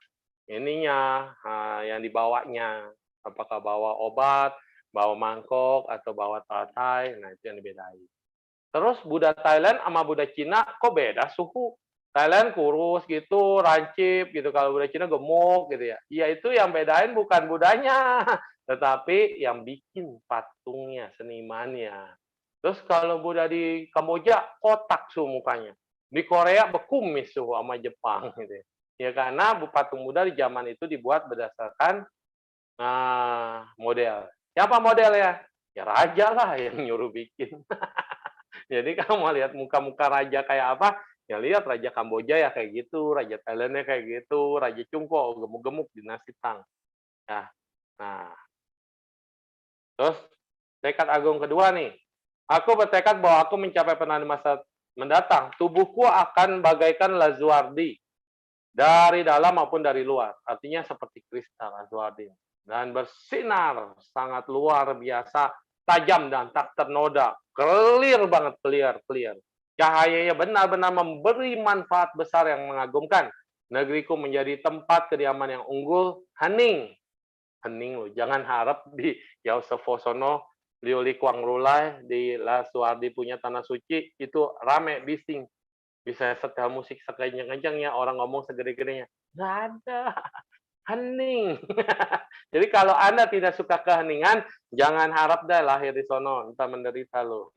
ininya, yang dibawanya. Apakah bawa obat, bawa mangkok, atau bawa teratai, nah itu yang dibedain. Terus Buddha Thailand sama Buddha Cina kok beda suhu? Thailand kurus gitu, rancip gitu. Kalau Buddha Cina gemuk gitu ya. Ya itu yang bedain bukan Budanya, tetapi yang bikin patungnya, senimannya. Terus kalau Buddha di Kamboja kotak suhu mukanya. Di Korea bekumis suhu sama Jepang gitu ya. Ya karena patung Buddha di zaman itu dibuat berdasarkan model. Siapa modelnya? Ya raja lah yang nyuruh bikin. Jadi kalau mau lihat muka-muka raja kayak apa, ya lihat Raja Kamboja ya kayak gitu, Raja Thailandnya kayak gitu, Raja Chungko gemuk-gemuk dinasti Tang. Ya. Nah, terus tekad agung kedua nih. Aku bertekad bahwa aku mencapai penahan masa mendatang. Tubuhku akan bagaikan Lazuardi dari dalam maupun dari luar. Artinya seperti kristal Lazuardi. Dan bersinar sangat luar biasa, tajam dan tak ternoda. Clear banget, clear. Cahayanya benar-benar memberi manfaat besar yang mengagumkan. Negeriku menjadi tempat kediaman yang unggul, hening. Hening loh, jangan harap di Yaosefosono, Liuli Kuang Rulai, di La Suardi punya Tanah Suci, itu rame, bising. Bisa setel musik sekencang-kencangnya, orang ngomong segede-gedenya. Nggak ada, hening. Jadi kalau Anda tidak suka keheningan, jangan harap deh lahir di sono, entah menderita loh.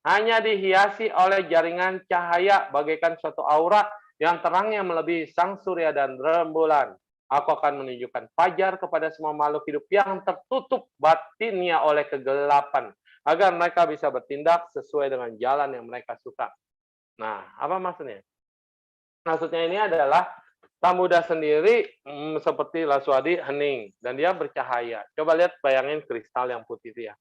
Hanya dihiasi oleh jaringan cahaya bagaikan suatu aura yang terangnya melebihi sang surya dan rembulan. Aku akan menunjukkan fajar kepada semua makhluk hidup yang tertutup batinnya oleh kegelapan, agar mereka bisa bertindak sesuai dengan jalan yang mereka suka. Nah, apa maksudnya? Maksudnya ini adalah Samudra sendiri seperti Laswadi hening dan dia bercahaya. Coba lihat, bayangin kristal yang putih itu ya.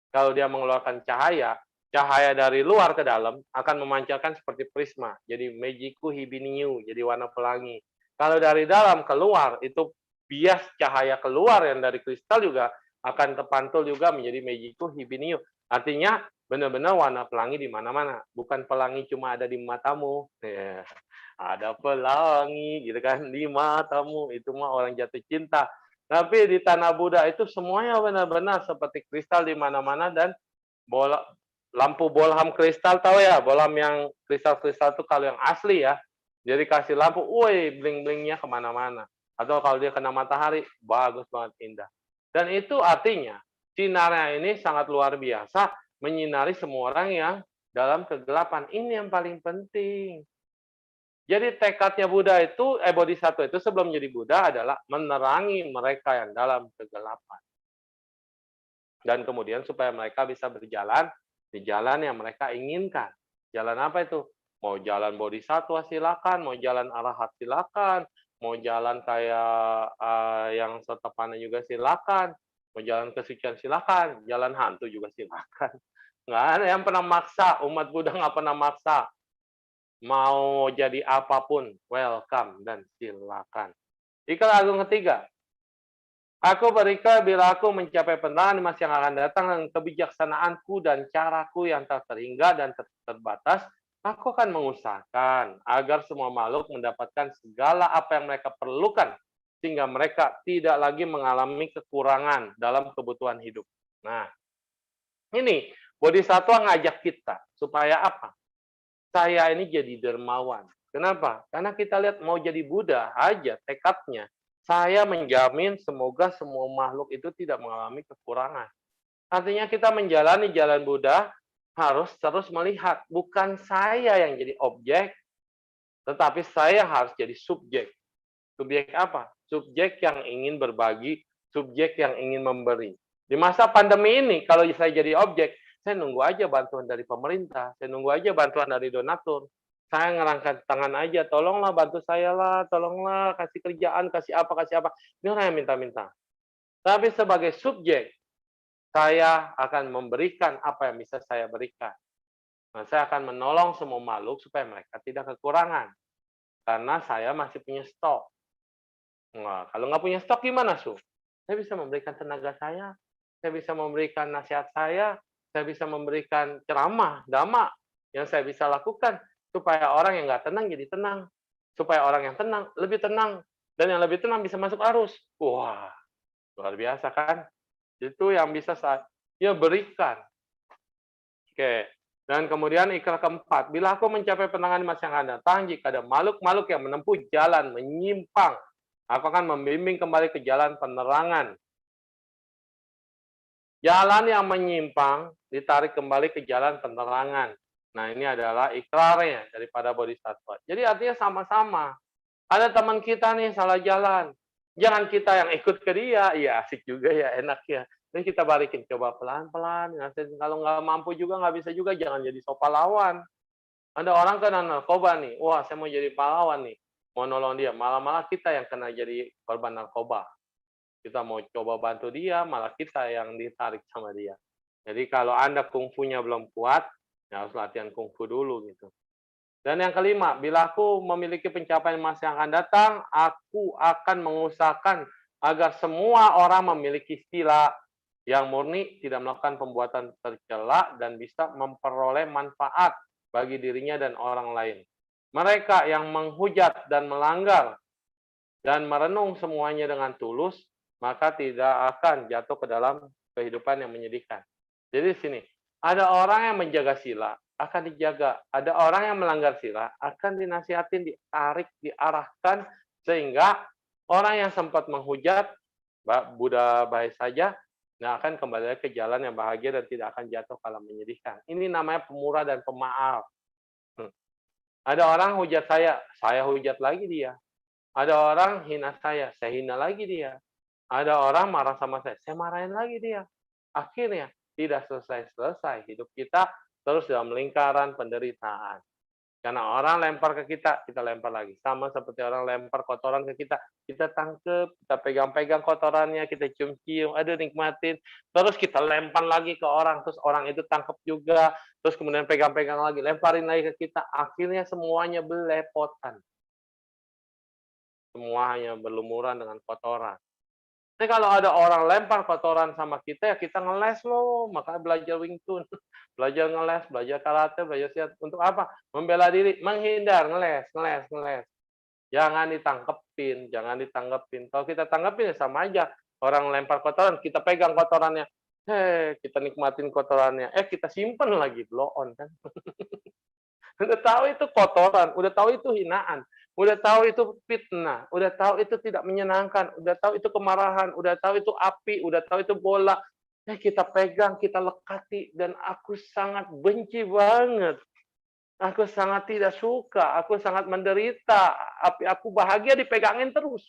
Kalau dia mengeluarkan cahaya, cahaya dari luar ke dalam akan memancarkan seperti prisma. Jadi Mejiku Hibiniu, jadi warna pelangi. Kalau dari dalam keluar, itu bias cahaya keluar yang dari kristal juga akan terpantul juga menjadi Mejiku Hibiniu. Artinya benar-benar warna pelangi di mana-mana. Bukan pelangi cuma ada di matamu. Ya, ada pelangi gitu kan di matamu. Itu mah orang jatuh cinta. Tapi di tanah Buddha itu semuanya benar-benar seperti kristal di mana-mana, dan bola lampu bolham kristal, tahu ya? Bolham yang kristal-kristal itu kalau yang asli ya. Jadi kasih lampu, woi, bling-blingnya kemana-mana. Atau kalau dia kena matahari, bagus banget, indah. Dan itu artinya sinarnya ini sangat luar biasa, menyinari semua orang yang dalam kegelapan. Ini yang paling penting. Jadi tekadnya Buddha itu, Bodhisattva itu sebelum menjadi Buddha adalah menerangi mereka yang dalam kegelapan. Dan kemudian supaya mereka bisa berjalan di jalan yang mereka inginkan. Jalan apa itu? Mau jalan Bodhisattva silakan, mau jalan Arahat silakan, mau jalan kayak yang Sotapana juga silakan, mau jalan kesucian silakan, jalan hantu juga silakan. Nggak ada yang pernah maksa, umat Buddha nggak pernah maksa. Mau jadi apapun, welcome dan silakan. Ikrar agung ketiga. Aku berikan bila aku mencapai penerangan di masa yang akan datang dengan kebijaksanaanku dan caraku yang tak terhingga dan terbatas, aku akan mengusahakan agar semua makhluk mendapatkan segala apa yang mereka perlukan, sehingga mereka tidak lagi mengalami kekurangan dalam kebutuhan hidup. Nah, ini Bodhisattva ngajak kita supaya apa? Saya ini jadi dermawan. Kenapa? Karena kita lihat mau jadi Buddha aja tekadnya. Saya menjamin semoga semua makhluk itu tidak mengalami kekurangan. Artinya kita menjalani jalan Buddha harus terus melihat. Bukan saya yang jadi objek, tetapi saya harus jadi subjek. Subjek apa? Subjek yang ingin berbagi, subjek yang ingin memberi. Di masa pandemi ini, kalau saya jadi objek, saya nunggu aja bantuan dari pemerintah, saya nunggu aja bantuan dari donatur. Saya ngerangkat tangan aja, tolonglah bantu saya lah, tolonglah kasih kerjaan, kasih apa. Ini orang yang minta-minta. Tapi sebagai subjek, saya akan memberikan apa yang bisa saya berikan. Nah, saya akan menolong semua makhluk supaya mereka tidak kekurangan. Karena saya masih punya stok. Nah, kalau nggak punya stok gimana, Su? Saya bisa memberikan tenaga saya bisa memberikan nasihat saya bisa memberikan ceramah, dhamma yang saya bisa lakukan supaya orang yang nggak tenang jadi tenang, supaya orang yang tenang lebih tenang, dan yang lebih tenang bisa masuk arus. Wah, luar biasa kan? Itu yang bisa saya berikan. Oke. Dan kemudian ikrar keempat, bila aku mencapai penanganan masa yang akan datang, jika ada makhluk-makhluk yang menempuh jalan menyimpang, aku akan membimbing kembali ke jalan penerangan. Jalan yang menyimpang ditarik kembali ke jalan penerangan. Nah, ini adalah ikrarnya daripada Bodhisattva. Jadi artinya sama-sama. Ada teman kita nih salah jalan. Jangan kita yang ikut ke dia. Iya, asik juga ya, enak ya. Dan kita balikin, coba pelan-pelan. Kalau nggak mampu juga, nggak bisa juga, jangan jadi so pahlawan. Ada orang kena narkoba nih. Wah, saya mau jadi pahlawan nih. Mau nolong dia. Malah-malah kita yang kena jadi korban narkoba. Kita mau coba bantu dia, malah kita yang ditarik sama dia. Jadi kalau Anda kungfunya belum kuat, ya harus latihan kungfu dulu gitu. Dan yang kelima, bila aku memiliki pencapaian masa yang akan datang, aku akan mengusahakan agar semua orang memiliki sila yang murni, tidak melakukan pembuatan tercela, dan bisa memperoleh manfaat bagi dirinya dan orang lain. Mereka yang menghujat dan melanggar dan merenung semuanya dengan tulus, maka tidak akan jatuh ke dalam kehidupan yang menyedihkan. Jadi sini, ada orang yang menjaga sila, akan dijaga. Ada orang yang melanggar sila, akan dinasihatin, ditarik, diarahkan, sehingga orang yang sempat menghujat, Buddha baik saja, nah akan kembali ke jalan yang bahagia dan tidak akan jatuh kalau menyedihkan. Ini namanya pemurah dan pemaaf. Ada orang hujat saya hujat lagi dia. Ada orang hina saya hina lagi dia. Ada orang marah sama saya marahin lagi dia. Akhirnya tidak selesai-selesai hidup kita terus dalam lingkaran penderitaan. Karena orang lempar ke kita lempar lagi. Sama seperti orang lempar kotoran ke kita tangkep, kita pegang-pegang kotorannya, kita cium-cium, aduh nikmatin. Terus kita lempar lagi ke orang, terus orang itu tangkep juga, terus kemudian pegang-pegang lagi, lemparin lagi ke kita. Akhirnya semuanya belepotan. Semuanya berlumuran dengan kotoran. Tapi kalau ada orang lempar kotoran sama kita, ya kita ngeles loh. Makanya belajar Wing Chun, belajar ngeles, belajar karate, belajar silat. Untuk apa? Membela diri, menghindar, ngeles, ngeles, ngeles. Jangan ditangkepin, jangan ditanggepin. Kalau kita tanggepin ya sama aja. Orang lempar kotoran, kita pegang kotorannya. Kita nikmatin kotorannya. Kita simpen lagi, blow on kan. Udah tahu itu kotoran, udah tahu itu hinaan, udah tahu itu fitnah, udah tahu itu tidak menyenangkan, udah tahu itu kemarahan, udah tahu itu api, udah tahu itu bola. Kita pegang, kita lekati, dan aku sangat benci banget. Aku sangat tidak suka, aku sangat menderita. Api aku bahagia dipegangin terus.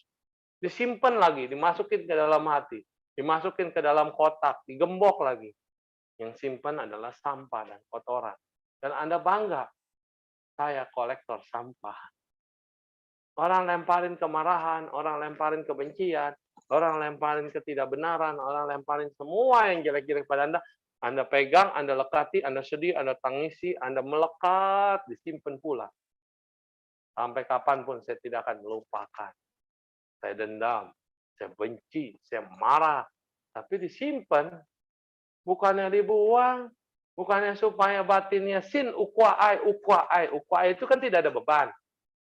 Disimpan lagi, dimasukin ke dalam hati, dimasukin ke dalam kotak, digembok lagi. Yang simpan adalah sampah dan kotoran. Dan Anda bangga, saya kolektor sampah. Orang lemparin kemarahan, orang lemparin kebencian, orang lemparin ketidakbenaran, orang lemparin semua yang jelek-jelek pada Anda pegang, Anda lekati, Anda sedih, Anda tangisi, Anda melekat, disimpan pula. Sampai kapanpun saya tidak akan melupakan. Saya dendam, saya benci, saya marah, tapi disimpan, bukannya dibuang, bukannya supaya batinnya sin ukwa ai itu kan tidak ada beban.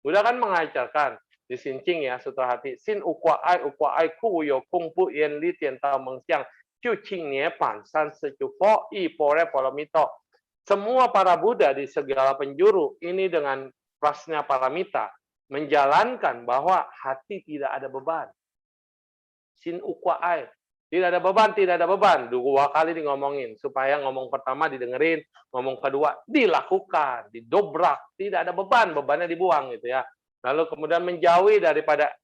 Udah kan mengajarkan di Sincing ya, Sutra Hati. Sin ukwa ai ku yo kung pu yen li tian tao meng xiang qiu qing nie pan san se ju fo i pore polomito. Semua para Buddha di segala penjuru ini dengan prasnya paramita menjalankan bahwa hati tidak ada beban. Sin ukwa ai. Tidak ada beban, tidak ada beban. 2 kali di ngomongin. Supaya ngomong pertama didengerin, ngomong kedua dilakukan, didobrak. Tidak ada beban, bebannya dibuang gitu ya. Lalu kemudian menjauhi daripada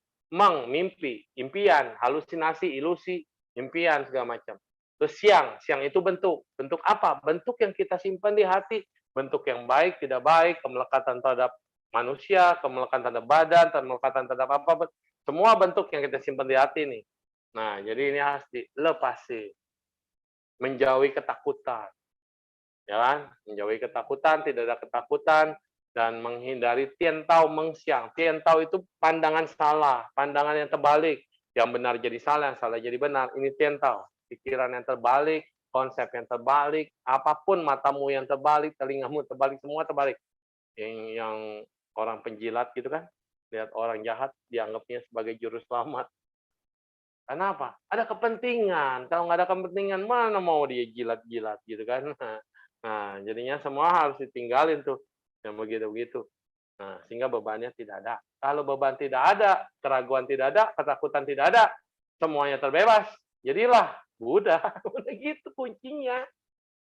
mimpi, impian, halusinasi, ilusi, impian segala macam. Terus siang itu bentuk. Bentuk apa? Bentuk yang kita simpan di hati. Bentuk yang baik, tidak baik, kemelekatan terhadap manusia, kemelekatan terhadap badan, kemelekatan terhadap apa. Semua bentuk yang kita simpan di hati nih. Nah, jadi ini harus dilepasi. Menjauhi ketakutan. Ya kan? Menjauhi ketakutan, tidak ada ketakutan, dan menghindari tientao mengsiang. Tientao itu pandangan salah, pandangan yang terbalik. Yang benar jadi salah, yang salah jadi benar. Ini tientao. Pikiran yang terbalik, konsep yang terbalik, apapun matamu yang terbalik, telingamu terbalik, semua terbalik. Yang orang penjilat gitu kan, lihat orang jahat, dianggapnya sebagai juru selamat. Kenapa? Ada kepentingan. Kalau nggak ada kepentingan, mana mau dia jilat-jilat gitu kan. Nah, jadinya semua harus ditinggalin tuh. Yang begitu-begitu. Nah, sehingga bebannya tidak ada. Kalau beban tidak ada, keraguan tidak ada, ketakutan tidak ada, semuanya terbebas. Jadilah Buddha. Udah gitu kuncinya.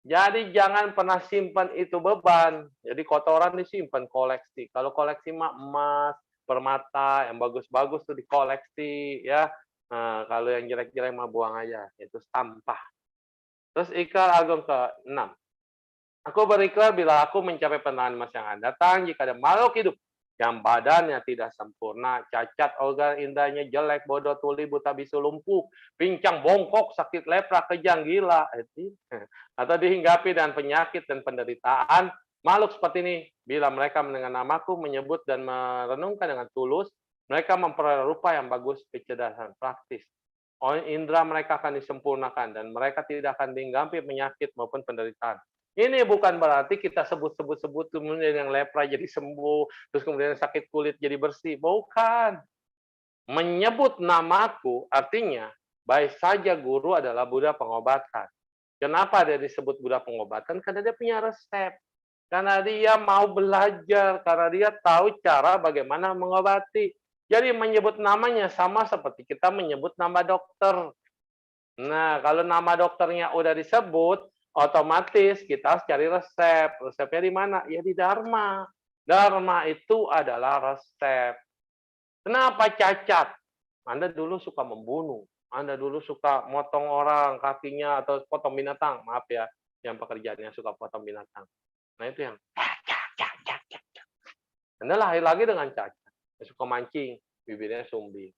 Jadi jangan pernah simpan itu beban. Jadi kotoran disimpan, koleksi. Kalau koleksi emas, permata, yang bagus-bagus tuh dikoleksi ya. Nah, kalau yang jelek-jelek mah buang aja, itu sampah. Terus ikrar agung ke-6. Aku berikrar bila aku mencapai penenangan masa yang akan datang, jika ada makhluk hidup yang badannya tidak sempurna, cacat, organ indahnya jelek, bodoh, tuli, buta, bisu, lumpuh, pincang, bongkok, sakit lepra, kejang, gila, atau dihinggapi dengan penyakit dan penderitaan, makhluk seperti ini, bila mereka mendengar namaku, menyebut dan merenungkan dengan tulus, mereka memperoleh rupa yang bagus, kecerdasan praktis. Indra mereka akan disempurnakan dan mereka tidak akan dihinggapi penyakit maupun penderitaan. Ini bukan berarti kita sebut-sebut kemudian yang lepra jadi sembuh, terus kemudian sakit kulit jadi bersih, bukan. Menyebut namaku artinya, baik saja guru adalah Buddha pengobatan. Kenapa dia disebut Buddha pengobatan? Karena dia punya resep. Karena dia mau belajar, karena dia tahu cara bagaimana mengobati. Jadi menyebut namanya sama seperti kita menyebut nama dokter. Nah, kalau nama dokternya udah disebut, otomatis kita harus cari resep. Resepnya di mana? Ya di Dharma. Dharma itu adalah resep. Kenapa cacat? Anda dulu suka membunuh, Anda dulu suka motong orang kakinya atau potong binatang, maaf ya, yang pekerjaannya suka potong binatang. Nah itu yang Anda lahir lagi dengan cacat, yang suka mancing, bibirnya sumbing,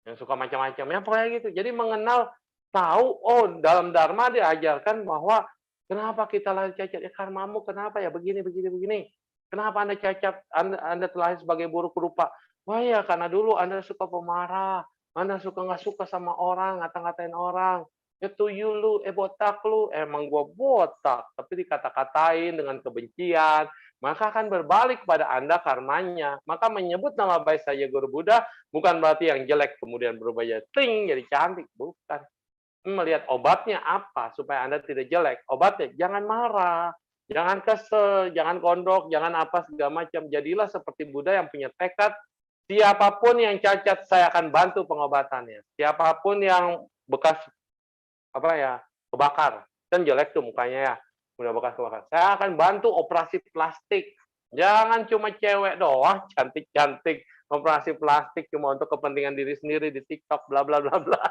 yang suka macam-macam, ya pokoknya gitu. Jadi mengenal, tahu, oh dalam Dharma diajarkan bahwa kenapa kita lahir cacat, ya karmamu kenapa ya begini, begini, begini. Kenapa Anda cacat, Anda terlahir sebagai buruk rupa? Wah ya karena dulu Anda suka pemarah, Anda suka nggak suka sama orang, ngata-ngatain orang. Ya tuyul lu, botak lu, emang gua botak, tapi dikata-katain dengan kebencian, maka akan berbalik pada Anda karmanya. Maka menyebut nama baik saja Guru Buddha bukan berarti yang jelek kemudian berubah jadi ting, jadi cantik, bukan. Melihat obatnya apa supaya Anda tidak jelek. Obatnya jangan marah, jangan kesel, jangan kondok, jangan apa segala macam. Jadilah seperti Buddha yang punya tekad, siapapun yang cacat saya akan bantu pengobatannya. Siapapun yang bekas apa ya, kebakar, kan jelek tuh mukanya ya, udah bekas kebakar. Saya akan bantu operasi plastik. Jangan cuma cewek doang cantik-cantik operasi plastik cuma untuk kepentingan diri sendiri di TikTok bla bla bla bla.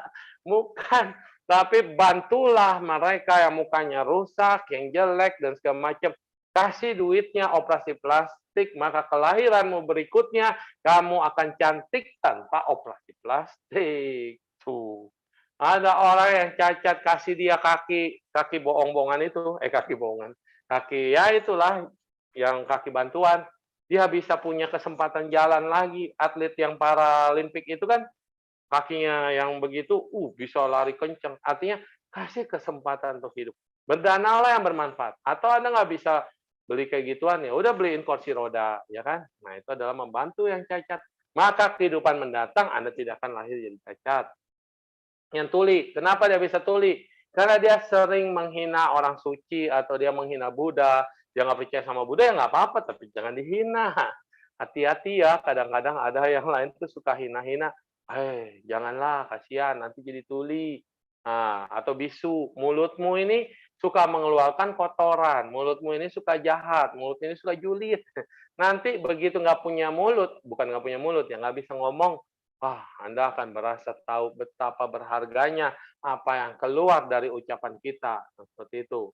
Bukan, tapi bantulah mereka yang mukanya rusak, yang jelek dan segala macam. Kasih duitnya operasi plastik, maka kelahiranmu berikutnya kamu akan cantik tanpa operasi plastik. Tuh. Ada orang yang cacat kasih dia kaki bohong-bohongan itu, kaki bohongan, kaki ya itulah yang kaki bantuan. Dia bisa punya kesempatan jalan lagi. Atlet yang paralimpik itu kan kakinya yang begitu, bisa lari kenceng. Artinya kasih kesempatan untuk hidup. Berdanalah yang bermanfaat. Atau Anda nggak bisa beli kayak gituan ya, udah beliin kursi roda, ya kan? Nah itu adalah membantu yang cacat. Maka kehidupan mendatang Anda tidak akan lahir jadi cacat. Yang tuli. Kenapa dia bisa tuli? Karena dia sering menghina orang suci atau dia menghina Buddha. Dia nggak percaya sama Buddha ya nggak apa-apa, tapi jangan dihina. Hati-hati ya, kadang-kadang ada yang lain tuh suka hina-hina. Janganlah, kasihan, nanti jadi tuli. Nah, atau bisu. Mulutmu ini suka mengeluarkan kotoran. Mulutmu ini suka jahat. Mulut ini suka julid. Nanti begitu nggak punya mulut, bukan nggak punya mulut ya, nggak bisa ngomong, Anda akan merasa tahu betapa berharganya apa yang keluar dari ucapan kita, seperti itu.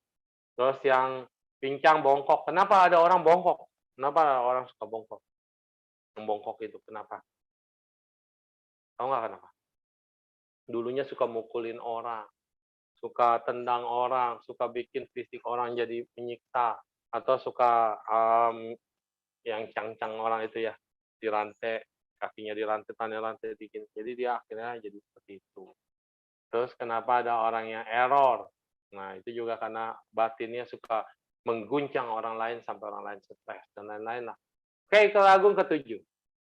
Terus yang pincang bongkok, kenapa ada orang bongkok? Kenapa ada orang suka bongkok? Membongkok itu kenapa? Tahu nggak kenapa? Dulunya suka mukulin orang, suka tendang orang, suka bikin fisik orang jadi menyiksa, atau suka yang cang-cang orang itu ya, dirantai, kakinya dirantai, tangannya rantai bikin. Jadi dia akhirnya jadi seperti itu. Terus kenapa ada orang yang error? Nah, itu juga karena batinnya suka mengguncang orang lain sampai orang lain stres dan lain-lain lah. Oke, kelagung ketujuh.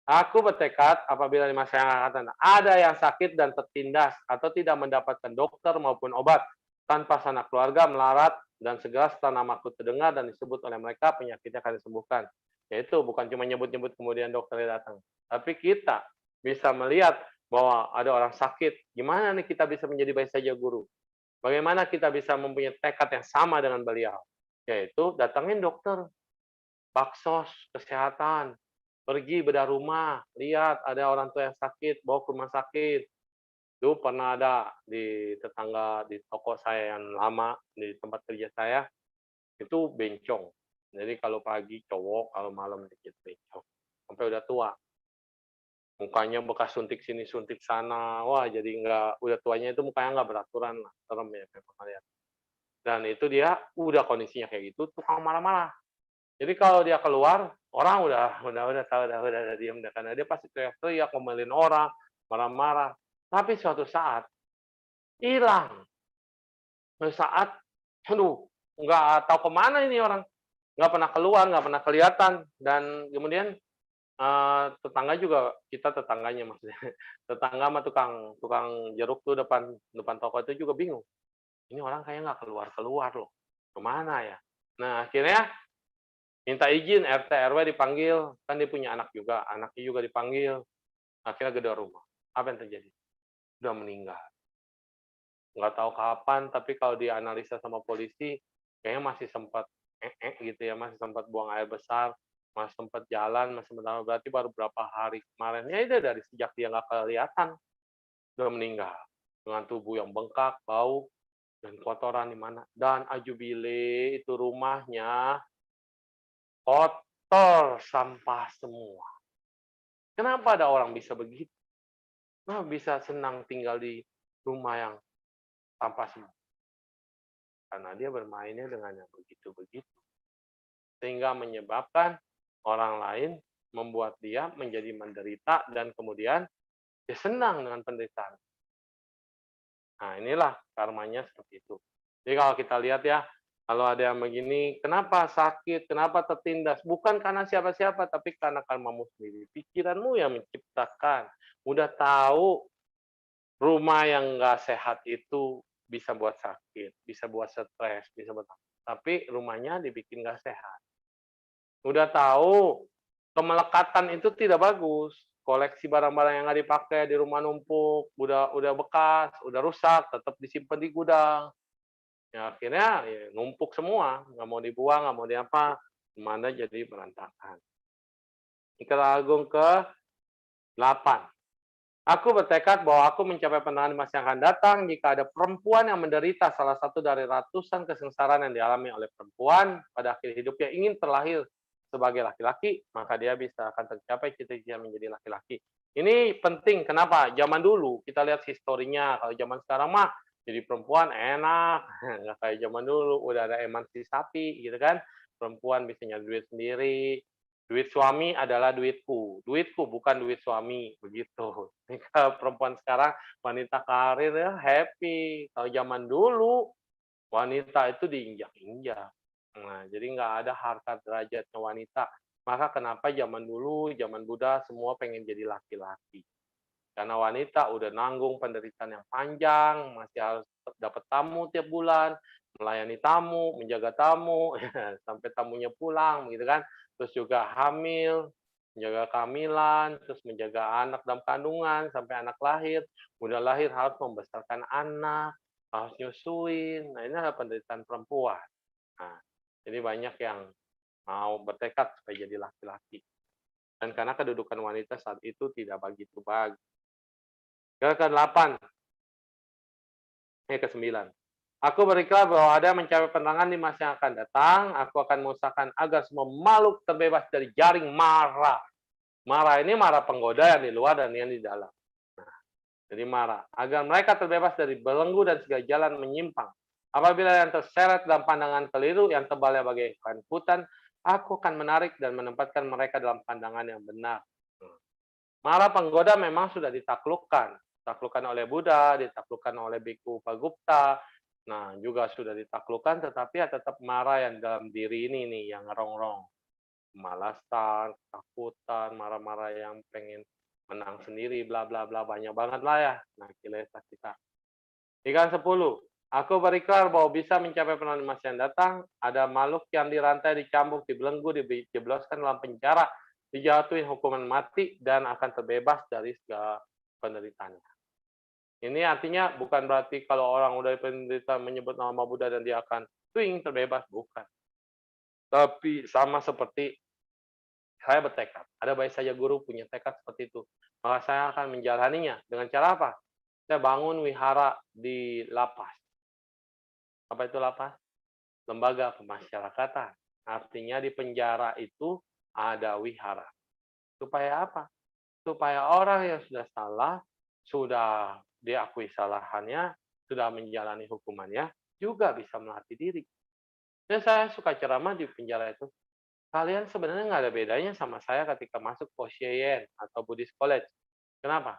Aku bertekad apabila di masa yang akan datang ada yang sakit dan tertindas atau tidak mendapatkan dokter maupun obat tanpa sanak keluarga melarat dan segera setelah namaku terdengar dan disebut oleh mereka penyakitnya akan disembuhkan. Yaitu bukan cuma nyebut-nyebut kemudian dokternya datang, tapi kita bisa melihat bahwa ada orang sakit. Gimana nih kita bisa menjadi baik saja guru? Bagaimana kita bisa mempunyai tekad yang sama dengan beliau? Yaitu datangin dokter, baksos, kesehatan, pergi bedah rumah, lihat ada orang tua yang sakit, bawa ke rumah sakit. Itu pernah ada di tetangga di toko saya yang lama, di tempat kerja saya, itu bencong. Jadi kalau pagi cowok, kalau malam dikit bencong. Sampai udah tua. Mukanya bekas suntik sini, suntik sana. Wah, jadi udah tuanya itu mukanya nggak beraturan lah. Serem ya memang lihat. Dan itu dia udah kondisinya kayak gitu, tukang marah-marah. Jadi kalau dia keluar, orang udah tahu udah diem dah karena dia pasti teriak-teriak ngomelin orang, marah-marah. Tapi suatu saat hilang. Suatu saat, aduh, nggak tahu kemana ini orang, nggak pernah keluar, nggak pernah kelihatan, dan kemudian tetangga juga kita tetangganya maksudnya, tetangga sama tukang tukang jeruk tuh depan depan toko itu juga bingung, "Ini orang kayaknya nggak keluar-keluar loh, kemana ya?" Nah, akhirnya minta izin RT, RW dipanggil, kan dia punya anak juga, anaknya juga dipanggil, akhirnya gedor rumah. Apa yang terjadi? Udah meninggal. Nggak tahu kapan, tapi kalau dianalisa sama polisi, kayaknya masih sempat gitu ya, masih sempat buang air besar, masih sempat jalan, masih sempat berarti baru berapa hari kemarin, ya itu dari sejak dia nggak kelihatan, udah meninggal. Dengan tubuh yang bengkak, bau, dan kotoran di mana. Dan ajubile itu rumahnya kotor, sampah semua. Kenapa ada orang bisa begitu? Kenapa bisa senang tinggal di rumah yang sampah semua? Karena dia bermainnya dengan yang begitu-begitu. Sehingga menyebabkan orang lain membuat dia menjadi menderita dan kemudian dia senang dengan penderitaan. Nah, inilah karmanya seperti itu. Jadi kalau kita lihat ya, kalau ada yang begini, kenapa sakit, kenapa tertindas? Bukan karena siapa-siapa, tapi karena karmamu sendiri. Pikiranmu yang menciptakan. Udah tahu rumah yang nggak sehat itu bisa buat sakit, bisa buat stres, bisa buat tapi rumahnya dibikin nggak sehat. Udah tahu kemelekatan itu tidak bagus, koleksi barang-barang yang nggak dipakai di rumah numpuk, udah bekas, udah rusak, tetap disimpan di gudang. Ya akhirnya ya numpuk semua, nggak mau dibuang, nggak mau diapa, mana jadi berantakan. Ikrar Agung ke-8. Aku bertekad bahwa aku mencapai penenangan di masa yang akan datang jika ada perempuan yang menderita salah satu dari ratusan kesengsaraan yang dialami oleh perempuan pada akhir hidupnya ingin terlahir sebagai laki-laki, maka dia bisa akan tercapai cita-cita menjadi laki-laki. Ini penting, kenapa? Zaman dulu, kita lihat historinya, kalau zaman sekarang mah jadi perempuan enak, nggak kayak zaman dulu, udah ada emansipasi gitu kan, perempuan bisa nyari duit sendiri, duit suami adalah duitku, duitku bukan duit suami, begitu. Jika perempuan sekarang wanita karir ya happy. Kalau zaman dulu wanita itu diinjak-injak. Nah, jadi nggak ada harkat derajatnya wanita. Maka kenapa zaman dulu, zaman Buddha semua pengen jadi laki-laki. Karena wanita udah nanggung penderitaan yang panjang, masih harus dapat tamu tiap bulan, melayani tamu, menjaga tamu, ya, sampai tamunya pulang, gitu kan. Terus juga hamil, menjaga kehamilan, terus menjaga anak dalam kandungan sampai anak lahir. Udah lahir harus membesarkan anak, harus nyusuin. Nah, ini adalah penderitaan perempuan. Nah, jadi banyak yang mau bertekad supaya jadi laki-laki. Dan karena kedudukan wanita saat itu tidak begitu bagus. Yang ke-8, ke-9. Aku berikrar bahwa ada mencapai penerangan di masa yang akan datang. Aku akan mengusahakan agar semua makhluk terbebas dari jaring mara. Mara ini mara penggoda yang di luar dan yang di dalam. Nah, jadi mara. Agar mereka terbebas dari belenggu dan segala jalan menyimpang. Apabila yang terseret dalam pandangan keliru yang tebalnya bagaikan hutan, aku akan menarik dan menempatkan mereka dalam pandangan yang benar. Mara penggoda memang sudah ditaklukkan. Ditaklukkan oleh Buddha, ditaklukkan oleh Bhikkhu Upagupta, nah juga sudah ditaklukkan, tetapi ya tetap mara yang dalam diri ini nih, yang rongrong. Kemalasan, ketakutan, marah-marah yang pengen menang sendiri, bla bla bla, banyak banget lah ya. Nah, kilesa kita. Ikan 10. Aku berikrar bahwa bisa mencapai penenangan di masa yang datang, ada makhluk yang dirantai, dicambuk, dibelenggu, dijebloskan dalam penjara, dijatuhin hukuman mati, dan akan terbebas dari segala penderitaannya. Ini artinya bukan berarti kalau orang udah penderita menyebut nama Buddha dan dia akan swing terbebas, bukan. Tapi sama seperti saya bertekad, ada baik saja guru punya tekad seperti itu, maka saya akan menjalaninya dengan cara apa? Saya bangun wihara di lapas. Apa itu lapas? Lembaga pemasyarakatan. Artinya di penjara itu ada wihara. Supaya apa? Supaya orang yang sudah salah, sudah diakui kesalahannya, sudah menjalani hukumannya, juga bisa melatih diri. Dan saya suka ceramah di penjara itu. Kalian sebenarnya nggak ada bedanya sama saya ketika masuk Posyeyen atau Buddhist College. Kenapa?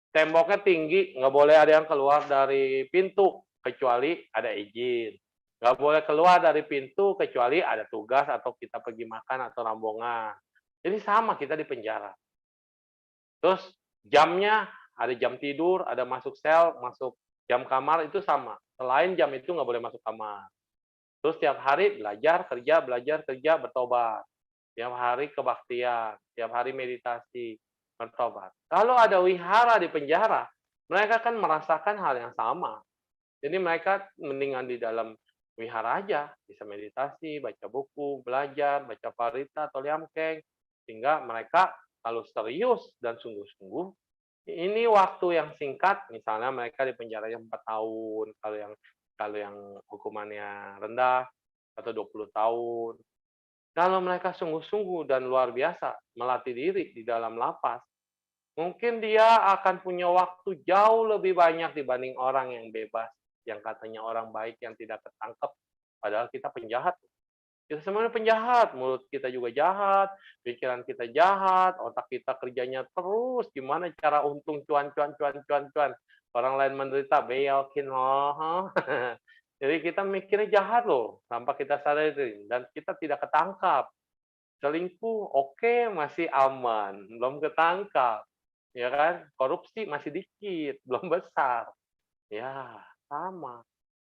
Temboknya tinggi, nggak boleh ada yang keluar dari pintu, kecuali ada izin. Nggak boleh keluar dari pintu kecuali ada tugas atau kita pergi makan atau rombongan. Jadi sama kita di penjara. Terus jamnya, ada jam tidur, ada masuk sel, masuk jam kamar itu sama. Selain jam itu nggak boleh masuk kamar. Terus tiap hari belajar, kerja, bertobat. Tiap hari kebaktian, tiap hari meditasi, bertobat. Kalau ada wihara di penjara, mereka kan merasakan hal yang sama. Jadi mereka mendingan di dalam wihara aja, bisa meditasi, baca buku, belajar, baca parita atau liamkeng, sehingga mereka kalau serius dan sungguh-sungguh, ini waktu yang singkat, misalnya mereka di penjaranya 4 tahun, kalau yang hukumannya rendah, atau 20 tahun. Kalau mereka sungguh-sungguh dan luar biasa melatih diri di dalam lapas, mungkin dia akan punya waktu jauh lebih banyak dibanding orang yang bebas, yang katanya orang baik yang tidak ketangkep, padahal kita penjahat. Kita semuanya penjahat, mulut kita juga jahat, pikiran kita jahat, otak kita kerjanya terus gimana cara untung cuan cuan cuan cuan cuan. Orang lain menderita, beyokin loh. Jadi kita mikirnya jahat loh, tanpa kita sadari dan kita tidak ketangkap. Selingkuh, oke, masih aman, belum ketangkap, ya kan? Korupsi masih dikit, belum besar. Ya, sama.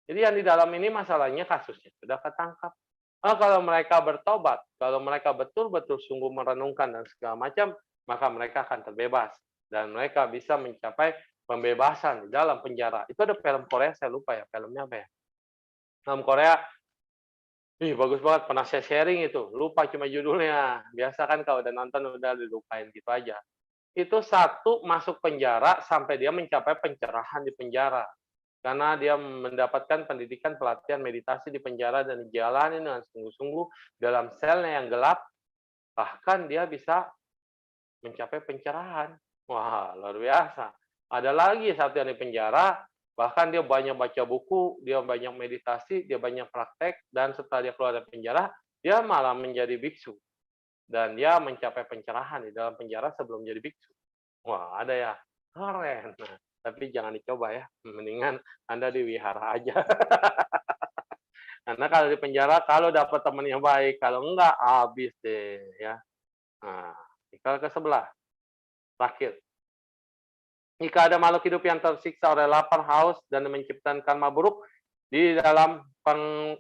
Jadi yang di dalam ini masalahnya kasusnya sudah ketangkap. Kalau mereka bertobat, kalau mereka betul-betul sungguh merenungkan dan segala macam, maka mereka akan terbebas dan mereka bisa mencapai pembebasan di dalam penjara. Itu ada film Korea, saya lupa ya, filmnya apa ya? Film Korea, ih bagus banget, pernah saya sharing itu, lupa cuma judulnya. Biasa kan kalau udah nonton udah dilupain gitu aja. Itu satu masuk penjara sampai dia mencapai pencerahan di penjara. Karena dia mendapatkan pendidikan pelatihan meditasi di penjara dan dijalani dengan sungguh-sungguh dalam selnya yang gelap, bahkan dia bisa mencapai pencerahan. Wah, luar biasa. Ada lagi satu yang di penjara, bahkan dia banyak baca buku, dia banyak meditasi, dia banyak praktek, dan setelah dia keluar dari penjara, dia malah menjadi biksu. Dan dia mencapai pencerahan di dalam penjara sebelum jadi biksu. Wah, ada ya. Keren. Nah, tapi jangan dicoba ya. Mendingan Anda di wihara aja. Karena kalau di penjara, kalau dapat teman yang baik, kalau enggak, habis deh ya. Nah, tinggal ke sebelah. Terakhir, jika ada makhluk hidup yang tersiksa oleh lapar, haus, dan menciptakan karma buruk di dalam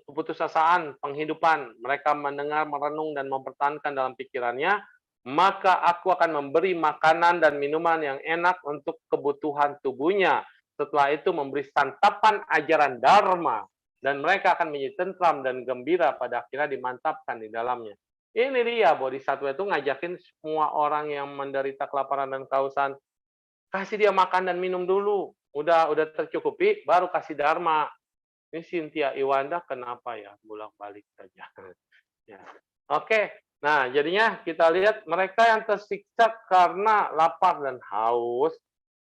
keputusasaan penghidupan, mereka mendengar, merenung, dan mempertahankan dalam pikirannya, maka aku akan memberi makanan dan minuman yang enak untuk kebutuhan tubuhnya. Setelah itu memberi santapan ajaran Dharma, dan mereka akan menjadi tentram dan gembira pada akhirnya dimantapkan di dalamnya. Ini dia, Bodhisattva itu ngajakin semua orang yang menderita kelaparan dan kehausan, kasih dia makan dan minum dulu. Udah tercukupi, baru kasih dharma. Ini Cynthia Iwanda kenapa ya bolak-balik saja. Ya. Oke, nah jadinya kita lihat mereka yang tersiksa karena lapar dan haus,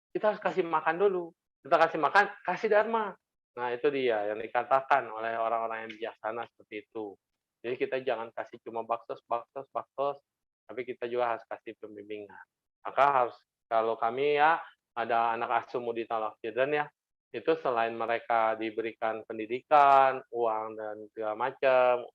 kita harus kasih makan dulu. Kita kasih makan, kasih dharma. Nah itu dia yang dikatakan oleh orang-orang yang bijaksana seperti itu. Jadi kita jangan kasih cuma baksos, baksos, baksos, tapi kita juga harus kasih pembimbingan. Maka harus, kalau kami ya ada anak asuh Mudi Talak Children ya, itu selain mereka diberikan pendidikan, uang dan segala macam,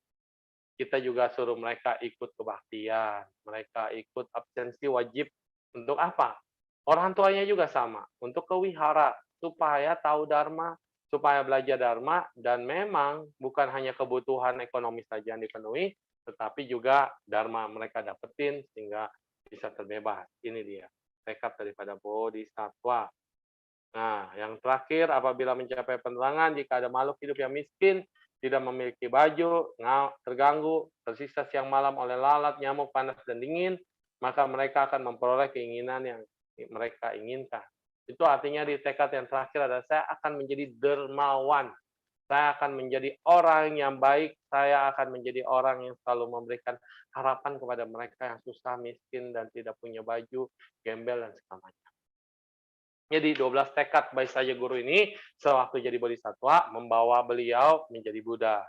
kita juga suruh mereka ikut kebaktian, mereka ikut absensi wajib untuk apa? Orang tuanya juga sama, untuk ke wihara, supaya tahu dharma, supaya belajar dharma, dan memang bukan hanya kebutuhan ekonomi saja yang dipenuhi, tetapi juga dharma mereka dapetin sehingga bisa terbebas. Ini dia, tekad daripada bodhisattva. Nah, yang terakhir, apabila mencapai penerangan, jika ada makhluk hidup yang miskin, tidak memiliki baju, terganggu, tersiksa siang malam oleh lalat, nyamuk, panas, dan dingin, maka mereka akan memperoleh keinginan yang mereka inginkan. Itu artinya di tekad yang terakhir adalah saya akan menjadi dermawan. Saya akan menjadi orang yang baik, saya akan menjadi orang yang selalu memberikan harapan kepada mereka yang susah, miskin, dan tidak punya baju, gembel, dan segala macam. Jadi 12 tekad baik saja guru ini sewaktu jadi bodhisattva membawa beliau menjadi Buddha.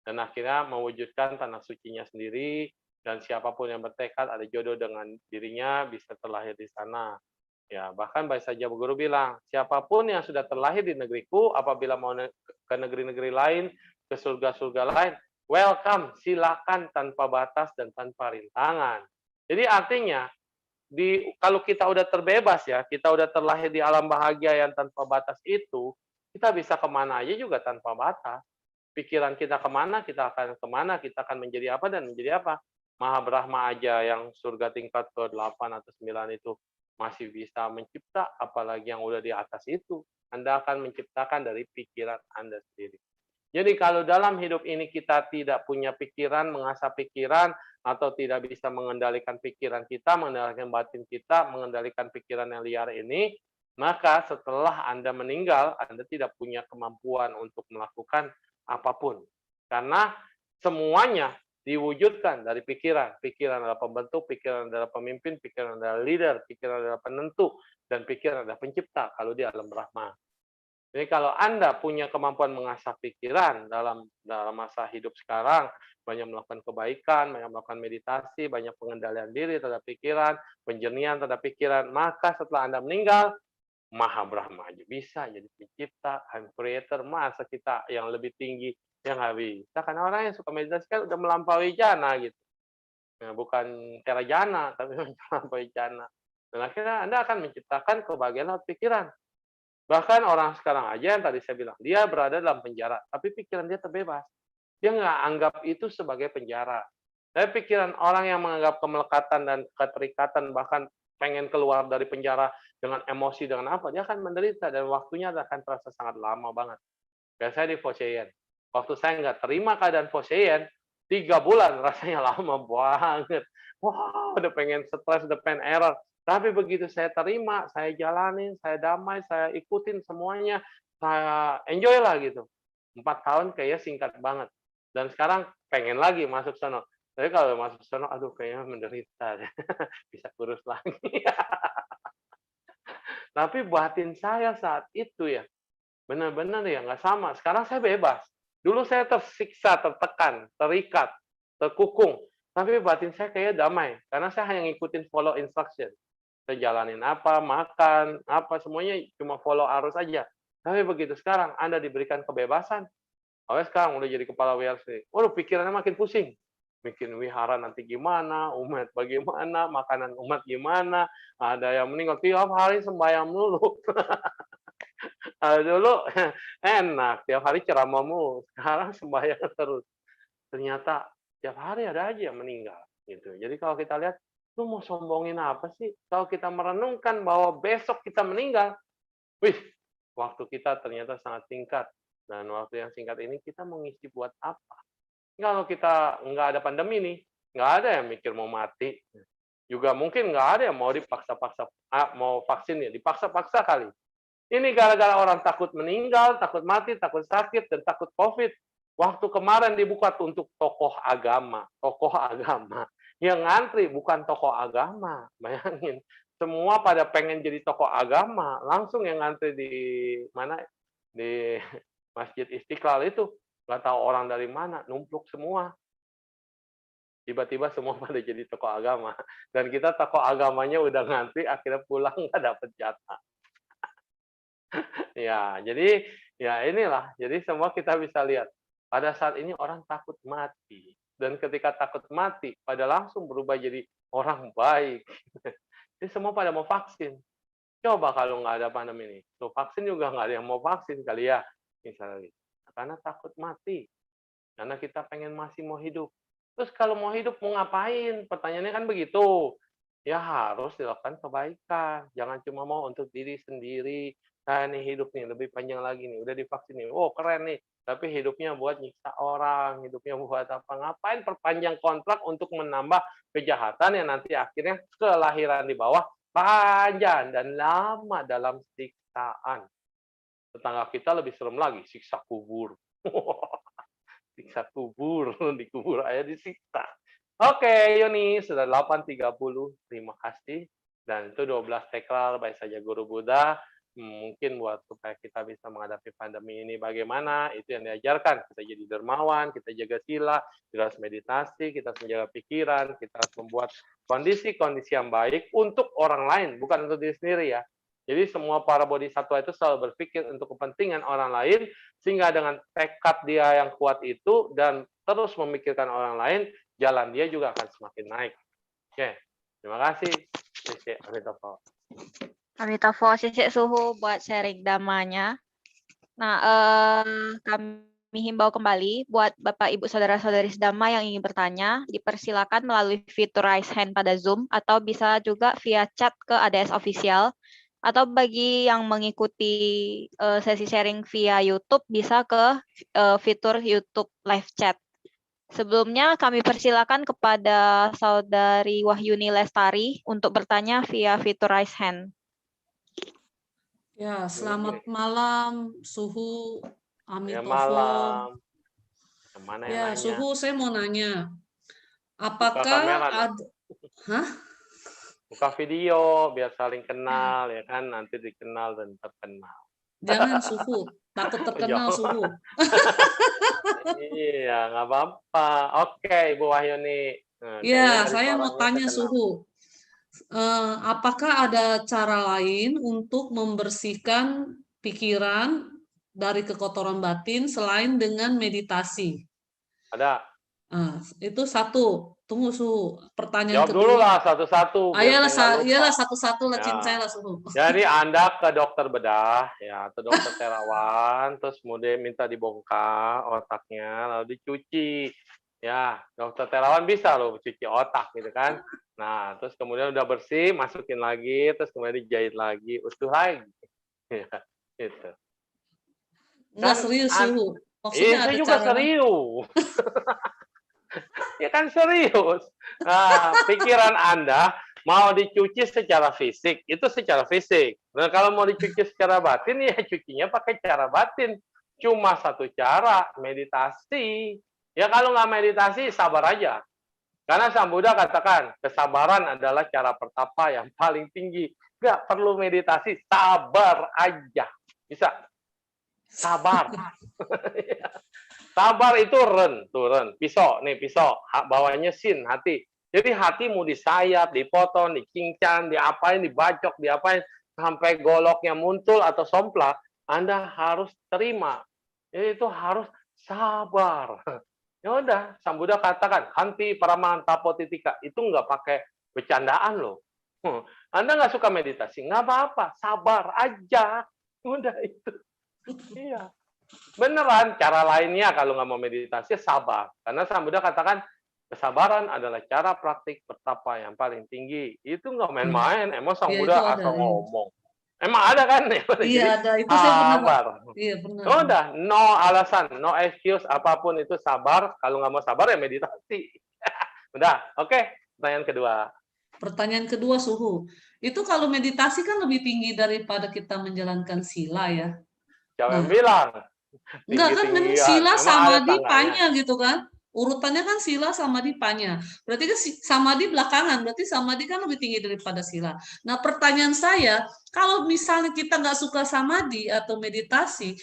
Dan akhirnya mewujudkan tanah sucinya sendiri, dan siapapun yang bertekad ada jodoh dengan dirinya bisa terlahir di sana. Ya, bahkan baik saja guru bilang, siapapun yang sudah terlahir di negeriku, apabila mau ke negeri-negeri lain, ke surga-surga lain, welcome, silakan tanpa batas dan tanpa rintangan. Jadi artinya, kalau kita udah terbebas ya, kita udah terlahir di alam bahagia yang tanpa batas itu, kita bisa kemana aja juga tanpa batas. Pikiran kita kemana, kita akan menjadi apa dan menjadi apa. Maha Brahma aja yang surga tingkat ke-8 atau 9 itu masih bisa mencipta, apalagi yang udah di atas itu. Anda akan menciptakan dari pikiran Anda sendiri. Jadi kalau dalam hidup ini kita tidak punya pikiran, mengasah pikiran, atau tidak bisa mengendalikan pikiran kita, mengendalikan batin kita, mengendalikan pikiran yang liar ini, maka setelah Anda meninggal, Anda tidak punya kemampuan untuk melakukan apapun. Karena semuanya diwujudkan dari pikiran. Pikiran adalah pembentuk, pikiran adalah pemimpin, pikiran adalah leader, pikiran adalah penentu, dan pikiran adalah pencipta kalau di alam Brahma. Jadi kalau Anda punya kemampuan mengasah pikiran dalam masa hidup sekarang, banyak melakukan kebaikan, banyak melakukan meditasi, banyak pengendalian diri terhadap pikiran, penjernihan terhadap pikiran, maka setelah Anda meninggal, Maha Brahma aja bisa jadi pencipta, creator, masa kita yang lebih tinggi yang nggak bisa. Karena orang yang suka meditasi kan udah melampaui jana gitu. Nah, bukan era jana, tapi melampaui jana. Dan akhirnya Anda akan menciptakan kebahagiaan lewat pikiran. Bahkan orang sekarang aja yang tadi saya bilang, dia berada dalam penjara, tapi pikiran dia terbebas. Dia nggak anggap itu sebagai penjara. Tapi pikiran orang yang menganggap kemelekatan dan keterikatan, bahkan pengen keluar dari penjara dengan emosi, dengan apa, dia akan menderita, dan waktunya akan terasa sangat lama banget. Kayak saya di Foseyen. Waktu saya nggak terima keadaan Foseyen, 3 bulan rasanya lama banget. Wah, udah pengen stres, udah pengen error. Tapi begitu saya terima, saya jalanin, saya damai, saya ikutin semuanya, saya enjoy lah gitu. 4 tahun kayaknya singkat banget. Dan sekarang pengen lagi masuk sono. Tapi kalau masuk sono, aduh kayaknya menderita. Bisa kurus lagi. Tapi batin saya saat itu ya, benar-benar ya nggak sama. Sekarang saya bebas. Dulu saya tersiksa, tertekan, terikat, terkukung. Tapi batin saya kayaknya damai. Karena saya hanya ngikutin follow instruction. Saya jalanin apa, makan, apa, semuanya cuma follow arus aja. Tapi begitu sekarang Anda diberikan kebebasan, sekarang udah jadi kepala WRC. Waduh, pikirannya makin pusing. Bikin wihara nanti gimana, umat bagaimana, makanan umat gimana, ada yang meninggal tiap hari sembahyang dulu. Dulu enak, tiap hari ceramah mulu, sekarang sembahyang terus. Ternyata tiap hari ada aja yang meninggal, gitu. Jadi kalau kita lihat, lu mau sombongin apa sih? Kalau kita merenungkan bahwa besok kita meninggal, wih, waktu kita ternyata sangat singkat. Dan waktu yang singkat ini kita mau ngisi buat apa? Kalau kita nggak ada pandemi nih, nggak ada yang mikir mau mati. Juga mungkin nggak ada yang mau dipaksa-paksa, mau vaksin ya, dipaksa-paksa kali. Ini gara-gara orang takut meninggal, takut mati, takut sakit, dan takut COVID. Waktu kemarin dibuka untuk tokoh agama. Yang ngantri bukan tokoh agama. Bayangin, semua pada pengen jadi tokoh agama. Langsung yang ngantri di mana? Di Masjid Istiqlal itu. Nggak tahu orang dari mana, numpuk semua. Tiba-tiba semua pada jadi tokoh agama. Dan kita tokoh agamanya udah ngantri, akhirnya pulang nggak dapet jatah. Ya, jadi ya inilah. Jadi semua kita bisa lihat. Pada saat ini orang takut mati. Dan ketika takut mati, pada langsung berubah jadi orang baik. Jadi semua pada mau vaksin. Coba kalau nggak ada pandemi ini. Tuh, vaksin juga nggak ada yang mau vaksin kali ya. Misalnya. Karena takut mati. Karena kita pengen masih mau hidup. Terus kalau mau hidup mau ngapain? Pertanyaannya kan begitu. Ya harus dilakukan kebaikan. Jangan cuma mau untuk diri sendiri. Nah, nih hidup nih lebih panjang lagi nih, udah divaksin nih, oh keren nih, tapi hidupnya buat nyiksa orang, hidupnya buat apa, ngapain perpanjang kontrak untuk menambah kejahatan yang nanti akhirnya kelahiran di bawah panjang dan lama dalam siksaan. Tetangga kita lebih serem lagi, siksa kubur. Siksa kubur, dikubur aja disiksa. Oke, Yoni, sudah 8.30, terima kasih. Dan itu 12 tekrar, baik saja Guru Buddha. Mungkin buat supaya kita bisa menghadapi pandemi ini bagaimana, itu yang diajarkan. Kita jadi dermawan, kita jaga sila, kita harus meditasi, kita harus menjaga pikiran, kita harus membuat kondisi-kondisi yang baik untuk orang lain, bukan untuk diri sendiri ya. Jadi semua para bodhisattva itu selalu berpikir untuk kepentingan orang lain, sehingga dengan tekad dia yang kuat itu dan terus memikirkan orang lain, jalan dia juga akan semakin naik. Oke, terima kasih. Amitofo. Amitofo, Sisik Suhu buat sharing damanya. Nah, kami himbau kembali buat Bapak, Ibu, Saudara-saudari sedama yang ingin bertanya, dipersilakan melalui fitur raise hand pada Zoom atau bisa juga via chat ke ADS Official. Atau bagi yang mengikuti sesi sharing via YouTube bisa ke fitur YouTube Live Chat. Sebelumnya kami persilakan kepada Saudari Wahyuni Lestari untuk bertanya via fitur raise hand. Ya, selamat malam, Suhu, Ya, Amitofo. malam. Yang mana yang Ya, nanya? Suhu, saya mau nanya. Buka kamera, Apakah ada... Hah? Buka video biar saling kenal ya kan, nanti dikenal dan terkenal. Jangan, Suhu, takut terkenal, Suhu. Iya, nggak apa-apa. Oke, Ibu Wahyuni. Nah, Ya, kayaknya dari saya mau suaranya tanya, terkenal. Suhu. Apakah ada cara lain untuk membersihkan pikiran dari kekotoran batin selain dengan meditasi? Ada. Itu satu. Tunggu, Suhu. Pertanyaan Jawab dulu kedua. lah satu-satu biar saya nggak lupa. Iyalah satu-satu lah, Ya. cincai lah, Suhu. Jadi Anda ke dokter bedah ya atau dokter terawan, terus kemudian minta dibongkar otaknya lalu dicuci. Ya, dokter terawan bisa loh cuci otak gitu kan. Nah, terus kemudian udah bersih, masukin lagi, terus kemudian dijahit lagi, utuh lagi. Ya, gitu. Enggak Kan serius, Suhu. Maksudnya saya ada juga cara lain. serius. Ya kan serius. Nah, pikiran Anda mau dicuci secara fisik, itu secara fisik. Nah, kalau mau dicuci secara batin, ya cucinya pakai cara batin. Cuma satu cara, meditasi. Ya kalau nggak meditasi, sabar aja. Karena Sang Buddha katakan, kesabaran adalah cara pertapa yang paling tinggi. Nggak perlu meditasi, sabar aja. Bisa. Sabar. Sabar itu ren. Pisau, nih pisau. Bawahnya sin, hati. Jadi hati mau disayat, dipotong, dicincang, diapain, dibacok, diapain. Sampai goloknya muncul atau somplak, Anda harus terima. Jadi itu harus sabar. Ya udah, Sang Buddha katakan, hanti paraman tapo titika. Itu nggak pakai bercandaan loh. Anda nggak suka meditasi, nggak apa-apa. Sabar aja. Udah itu. Iya. Beneran, cara lainnya kalau nggak mau meditasi, sabar. Karena Sang Buddha katakan, kesabaran adalah cara praktik bertapa yang paling tinggi. Itu nggak main-main, emang Sang Iya, Buddha itu ada, asal iya. ngomong. Emang ada kan? Iya, ada. Itu saya pernah. Sabar. Iya, pernah. Udah, no alasan, no excuse, apapun itu sabar. Kalau nggak mau sabar, ya meditasi. Udah, oke. Pertanyaan kedua. Pertanyaan kedua, Suhu. Itu kalau meditasi kan lebih tinggi daripada kita menjalankan sila ya. Jangan bilang. Enggak kan, memang sila samadhi panya gitu kan. Urutannya kan sila samadhi panya. Berarti kan samadhi belakangan. Berarti samadhi kan lebih tinggi daripada sila. Nah, pertanyaan saya, kalau misalnya kita nggak suka samadhi atau meditasi,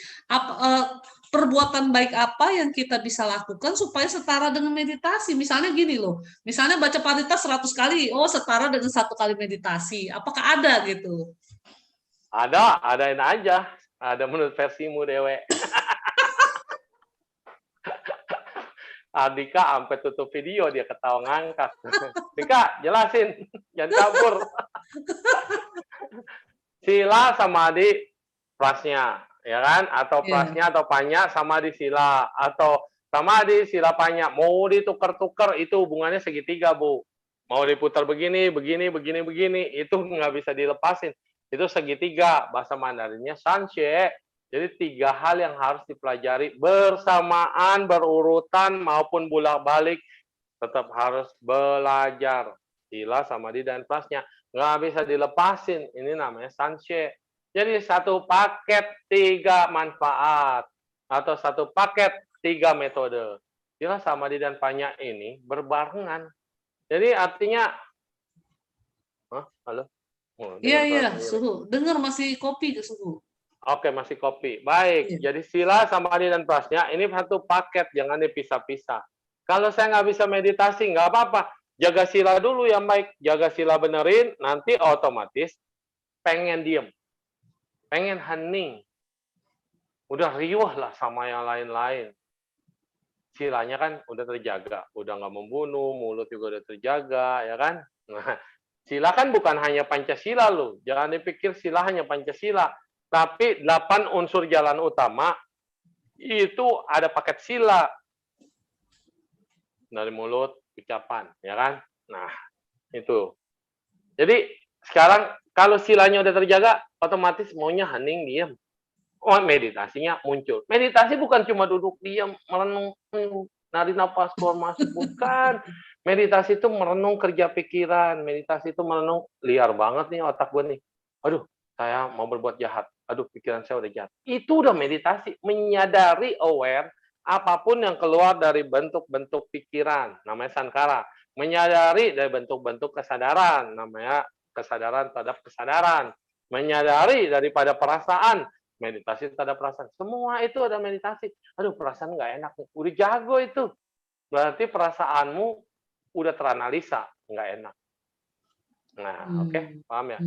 perbuatan baik apa yang kita bisa lakukan supaya setara dengan meditasi? Misalnya gini loh. Misalnya baca parita 100 kali, oh setara dengan 1 kali meditasi. Apakah ada gitu? Ada, adain aja. Ada menurut versimu, Dewe. Dika sampai tutup video dia ketawa ngangkat. Dika, jelasin, jangan kabur. Sila samadhi plusnya, ya kan? Atau plusnya atau panya samadhi sila atau samadhi sila panya. Mau ditukar-tukar itu hubungannya segitiga, Bu. Mau diputar begini, itu nggak bisa dilepasin. Itu segitiga, bahasa Mandarinnya sanxie. Jadi 3 hal yang harus dipelajari bersamaan, berurutan, maupun bolak-balik. Tetap harus belajar. Sila, samadhi, dan plusnya. Nggak bisa dilepasin. Ini namanya sanxie. Jadi 1 paket 3 manfaat. Atau 1 paket 3 metode. Sila, samadhi, dan panya ini berbarengan. Jadi artinya... Halo? Iya, Suhu. Dengar masih kopi ke Suhu. Oke, masih kopi. Baik, jadi sila, samadhi, dan plusnya ini 1 paket, jangan dipisah-pisah. Kalau saya nggak bisa meditasi, nggak apa-apa. Jaga sila dulu yang baik. Jaga sila benerin, nanti otomatis pengen diem. pengen hening, udah riuh lah sama yang lain-lain. Silanya kan udah terjaga, udah nggak membunuh, mulut juga udah terjaga, ya kan? Nah, sila kan bukan hanya Pancasila loh, jangan dipikir sila hanya Pancasila, tapi 8 unsur jalan utama itu ada paket sila dari mulut, ucapan, ya kan? Nah, itu. Jadi sekarang kalau silanya udah terjaga, otomatis maunya hening, diam. Oh, meditasinya muncul. Meditasi bukan cuma duduk diam, merenung, narik nafas keluar masuk, bukan. Meditasi itu merenung kerja pikiran, meditasi itu merenung, liar banget nih otak gue nih. Aduh, saya mau berbuat jahat. Aduh, pikiran saya udah jahat. Itu udah meditasi, menyadari, aware, apapun yang keluar dari bentuk-bentuk pikiran, namanya sankara. Menyadari dari bentuk-bentuk kesadaran, namanya kesadaran terhadap kesadaran. Menyadari daripada perasaan, meditasi terhadap perasaan. Semua itu ada meditasi. Aduh, perasaan nggak enak nih. Udah jago itu. Berarti perasaanmu udah teranalisa, nggak enak. Nah, oke, paham ya?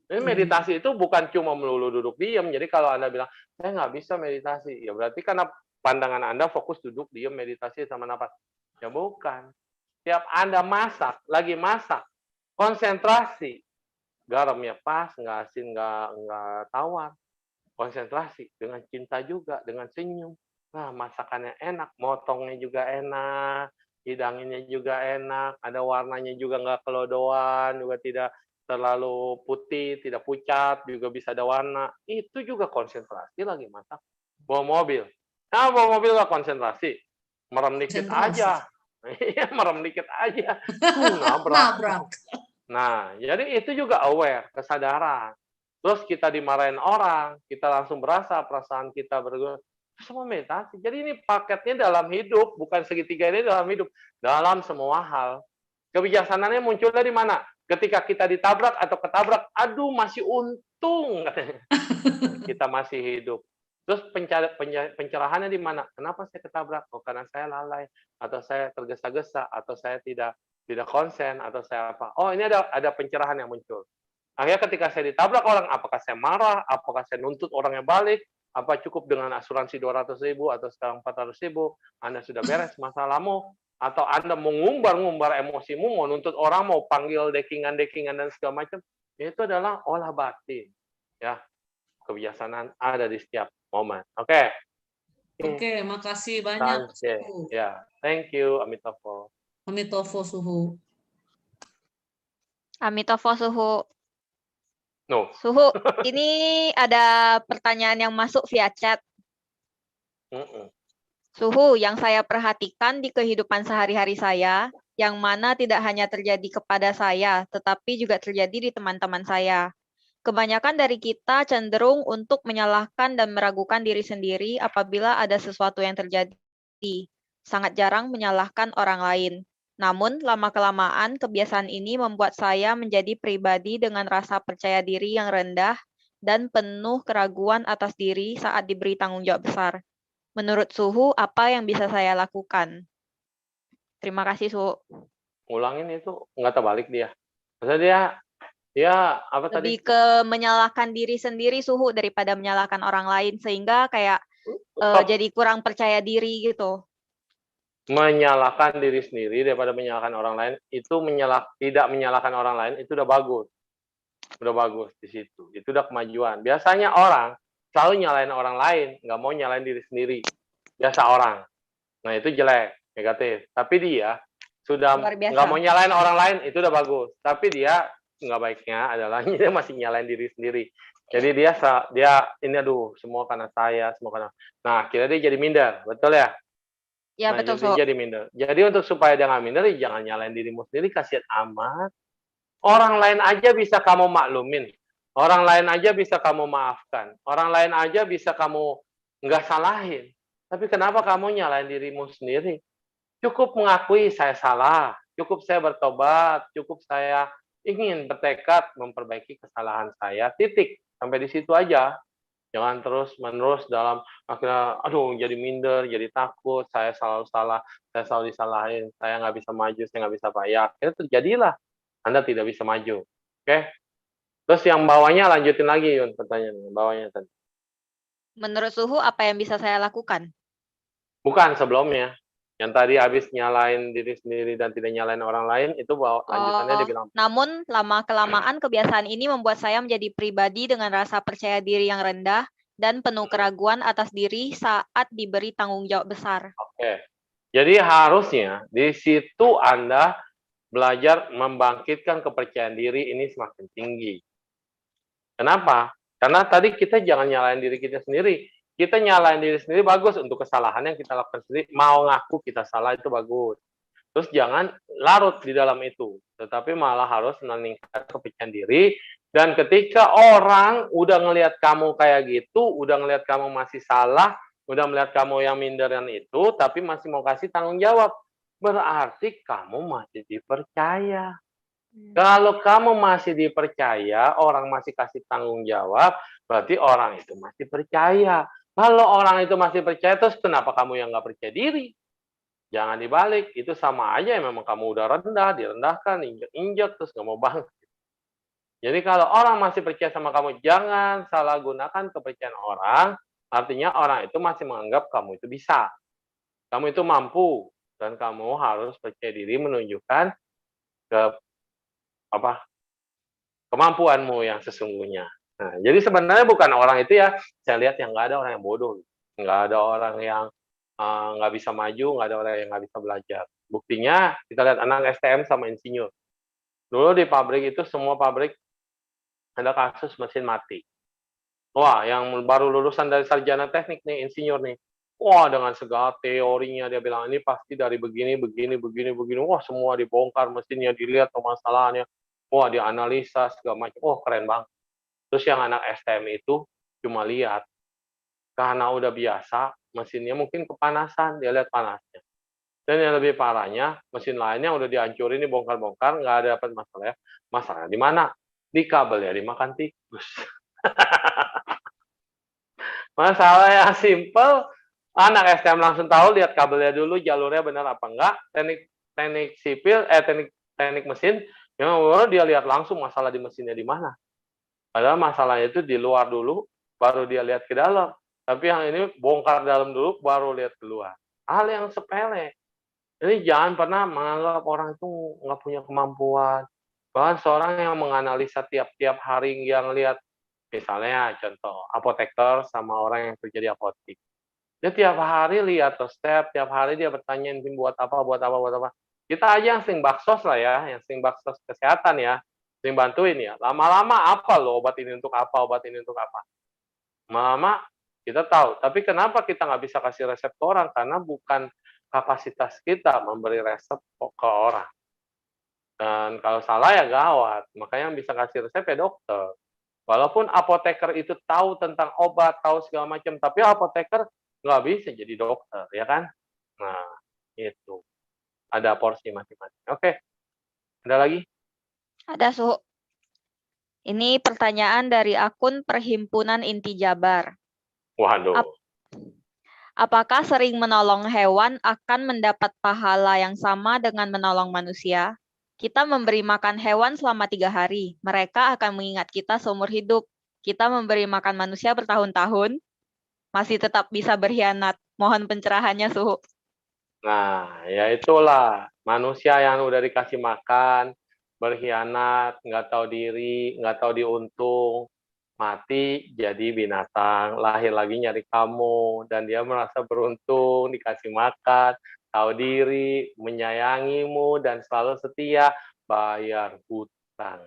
Jadi meditasi itu bukan cuma melulu duduk diam. Jadi kalau Anda bilang, saya nggak bisa meditasi, ya berarti karena pandangan Anda fokus duduk diam, meditasi sama nafas. Ya bukan. Tiap Anda masak, lagi masak, konsentrasi. Garamnya pas, nggak asin, nggak tawar. Konsentrasi dengan cinta juga, dengan senyum. Nah, masakannya enak, motongnya juga enak, hidanginnya juga enak, ada warnanya juga nggak kelodohan, juga tidak terlalu putih, tidak pucat, juga bisa ada warna. Itu juga konsentrasi lagi masak. Bawa mobil. Nah, bawa mobil nggak konsentrasi. Merem dikit aja. Iya, merem dikit aja. Nabrak. Nah, jadi itu juga aware, kesadaran. Terus kita dimarahin orang, kita langsung berasa perasaan kita bergerak. Semua meditasi. Jadi ini paketnya dalam hidup, bukan segitiga ini dalam hidup. Dalam semua hal. Kebijaksanaannya munculnya di mana? Ketika kita ditabrak atau ketabrak, aduh masih untung. Kita masih hidup. Terus pencerahannya di mana? Kenapa saya ketabrak? Oh, karena saya lalai, atau saya tergesa-gesa, atau saya tidak konsen, atau saya apa. Oh, ini ada pencerahan yang muncul. Akhirnya ketika saya ditabrak orang, apakah saya marah, apakah saya nuntut orangnya balik, apa cukup dengan asuransi 200.000 atau sekarang 400.000, Anda sudah beres masalahmu, atau Anda mengumbar-ngumbar emosimu, mau nuntut orang, mau panggil dekingan-dekingan dan segala macam, itu adalah olah batin. Ya, kebijaksanaan ada di setiap momen. Oke. Oke, makasih banyak. Ya, thank you, Amitofo. Amitofo Suhu. Amitofo Suhu. No. Suhu, ini ada pertanyaan yang masuk via chat. Suhu, yang saya perhatikan di kehidupan sehari-hari saya, yang mana tidak hanya terjadi kepada saya, tetapi juga terjadi di teman-teman saya. Kebanyakan dari kita cenderung untuk menyalahkan dan meragukan diri sendiri apabila ada sesuatu yang terjadi. Sangat jarang menyalahkan orang lain. Namun, lama-kelamaan kebiasaan ini membuat saya menjadi pribadi dengan rasa percaya diri yang rendah dan penuh keraguan atas diri saat diberi tanggung jawab besar. Menurut Suhu, apa yang bisa saya lakukan? Terima kasih, Suhu. Ulangin itu, nggak terbalik dia. Maksudnya dia apa tadi? Lebih ke menyalahkan diri sendiri, Suhu, daripada menyalahkan orang lain, sehingga kayak jadi kurang percaya diri gitu. Menyalahkan diri sendiri daripada menyalahkan orang lain, itu tidak menyalahkan orang lain, itu udah bagus. Udah bagus di situ. Itu udah kemajuan. Biasanya orang selalu nyalain orang lain, nggak mau nyalain diri sendiri. Biasa orang. Nah, itu jelek, negatif. Tapi dia sudah nggak mau nyalain orang lain, itu udah bagus. Tapi dia nggak baiknya adalah dia masih nyalain diri sendiri. Jadi dia ini aduh, semua karena saya, semua karena. Nah, akhirnya dia jadi minder, betul ya? Ya, betul, jadi minder. Jadi untuk supaya dia nggak minder, jangan nyalain dirimu sendiri, kasihan amat. Orang lain aja bisa kamu maklumin. Orang lain aja bisa kamu maafkan. Orang lain aja bisa kamu nggak salahin. Tapi kenapa kamu nyalain dirimu sendiri? Cukup mengakui saya salah. Cukup saya bertobat. Cukup saya ingin bertekad memperbaiki kesalahan saya. Titik. Sampai di situ aja. Jangan terus-menerus dalam akhirnya, aduh jadi minder, jadi takut, saya selalu salah, saya selalu disalahin, saya nggak bisa maju, saya nggak bisa bayar. Akhirnya terjadilah Anda tidak bisa maju. Oke? Terus yang bawahnya lanjutin lagi, Yun, pertanyaan bawahnya tadi. Menurut Suhu, apa yang bisa saya lakukan? Bukan sebelumnya. Yang tadi habis nyalain diri sendiri dan tidak nyalain orang lain, itu lanjutannya dia bilang. Namun, lama-kelamaan kebiasaan ini membuat saya menjadi pribadi dengan rasa percaya diri yang rendah dan penuh keraguan atas diri saat diberi tanggung jawab besar. Oke. Jadi harusnya di situ Anda belajar membangkitkan kepercayaan diri ini semakin tinggi. Kenapa? Karena tadi kita jangan nyalain diri kita sendiri. Kita nyalain diri sendiri bagus untuk kesalahan yang kita lakukan sendiri. Mau ngaku kita salah itu bagus. Terus jangan larut di dalam itu. Tetapi malah harus meningkatkan kepercayaan diri. Dan ketika orang udah ngelihat kamu kayak gitu, udah ngelihat kamu masih salah, udah melihat kamu yang minderan itu, tapi masih mau kasih tanggung jawab, berarti kamu masih dipercaya. Kalau kamu masih dipercaya, orang masih kasih tanggung jawab, berarti orang itu masih percaya. Kalau orang itu masih percaya, terus kenapa kamu yang nggak percaya diri? Jangan dibalik, itu sama aja ya memang kamu udah rendah, direndahkan, injek-injek, terus nggak mau bangkit. Jadi kalau orang masih percaya sama kamu, jangan salah gunakan kepercayaan orang, artinya orang itu masih menganggap kamu itu bisa. Kamu itu mampu, dan kamu harus percaya diri menunjukkan ke kemampuanmu yang sesungguhnya. Nah, jadi sebenarnya bukan orang itu ya, saya lihat yang nggak ada orang yang bodoh, nggak ada orang yang nggak bisa maju, nggak ada orang yang nggak bisa belajar. Buktinya kita lihat anak STM sama insinyur. Dulu di pabrik itu semua pabrik ada kasus mesin mati. Wah, yang baru lulusan dari sarjana teknik nih, insinyur nih. Wah, dengan segala teorinya dia bilang ini pasti dari begini, begini, begini, begini. Wah, semua dibongkar mesinnya, dilihat permasalahannya. Wah, dianalisa segala macam. Wah, keren banget. Terus yang anak STM itu cuma lihat. Karena udah biasa, mesinnya mungkin kepanasan, dia lihat panasnya. Dan yang lebih parahnya, mesin lainnya udah dihancurin, dibongkar-bongkar, nggak ada dapat masalah ya. Masalahnya di mana? Di kabel ya, dimakan tikus. Masalah yang simple, anak STM langsung tahu, lihat kabelnya dulu, jalurnya benar apa enggak. Teknik sipil, teknik mesin, yang dia lihat langsung masalah di mesinnya di mana. Padahal masalahnya itu di luar dulu, baru dia lihat ke dalam. Tapi yang ini bongkar dalam dulu, baru lihat keluar. Hal yang sepele. Jadi jangan pernah menganggap orang itu nggak punya kemampuan. Bahkan seorang yang menganalisa tiap-tiap hari yang lihat, misalnya contoh, apoteker sama orang yang kerja di apotek. Dia tiap hari lihat resep, tiap hari dia bertanya ini buat apa, buat apa, buat apa. Kita aja yang sering baksos lah ya, yang sering baksos kesehatan ya, sering bantuin ya. Lama-lama apa loh obat ini untuk apa, obat ini untuk apa. Lama-lama kita tahu. Tapi kenapa kita nggak bisa kasih resep ke orang? Karena bukan kapasitas kita memberi resep ke orang. Dan kalau salah ya gawat. Makanya yang bisa kasih resep ya dokter. Walaupun apoteker itu tahu tentang obat, tahu segala macam, tapi apoteker nggak bisa jadi dokter, ya kan? Nah, itu. Ada porsi masing-masing. Oke, ada lagi? Ada, Suhu. Ini pertanyaan dari akun Perhimpunan Inti Jabar. Waduh. Apakah sering menolong hewan akan mendapat pahala yang sama dengan menolong manusia? Kita memberi makan hewan selama 3 hari. Mereka akan mengingat kita seumur hidup. Kita memberi makan manusia bertahun-tahun. Masih tetap bisa berkhianat. Mohon pencerahannya, Suhu. Nah, ya itulah. Manusia yang udah dikasih makan, berkhianat, nggak tahu diri, nggak tahu diuntung, mati jadi binatang, lahir lagi nyari kamu, dan dia merasa beruntung, dikasih makan, tahu diri, menyayangimu, dan selalu setia, bayar hutang.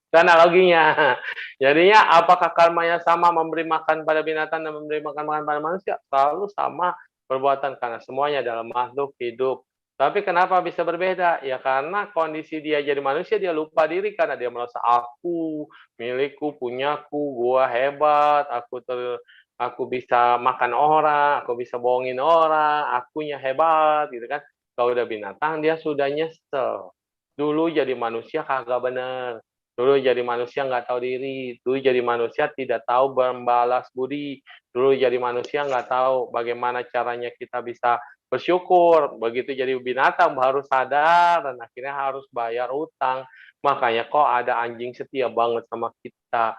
Itu analoginya. Jadinya apakah karmanya sama memberi makan pada binatang dan memberi makan pada manusia? Selalu sama perbuatan karena semuanya adalah makhluk hidup. Tapi kenapa bisa berbeda? Ya karena kondisi dia jadi manusia, dia lupa diri karena dia merasa aku, milikku, punyaku, gua hebat, aku bisa makan orang, aku bisa bohongin orang, akunya hebat gitu kan. Kalau udah binatang dia sudah nyesel. Dulu jadi manusia kagak bener. Dulu jadi manusia nggak tahu diri, dulu jadi manusia tidak tahu membalas budi, dulu jadi manusia nggak tahu bagaimana caranya kita bisa bersyukur. Begitu jadi binatang baru sadar dan akhirnya harus bayar utang. Makanya kok ada anjing setia banget sama kita.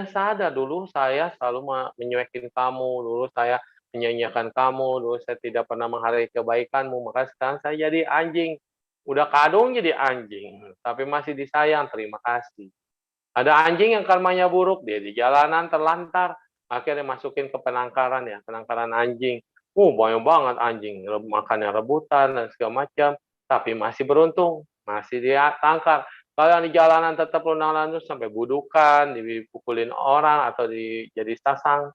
Sadar dulu saya selalu menyuekin kamu, dulu saya menyanyiakan kamu, dulu saya tidak pernah menghargai kebaikanmu, maka sekarang saya jadi anjing. Udah kadung jadi anjing, tapi masih disayang, terima kasih. Ada anjing yang karmanya buruk, dia di jalanan terlantar, akhirnya masukin ke penangkaran ya, penangkaran anjing. Banyak banget anjing, makannya rebutan dan segala macam, tapi masih beruntung, masih dia tangkar. Kalau yang di jalanan tetap lunang-lantung sampai budukan, dipukulin orang atau jadi sasang.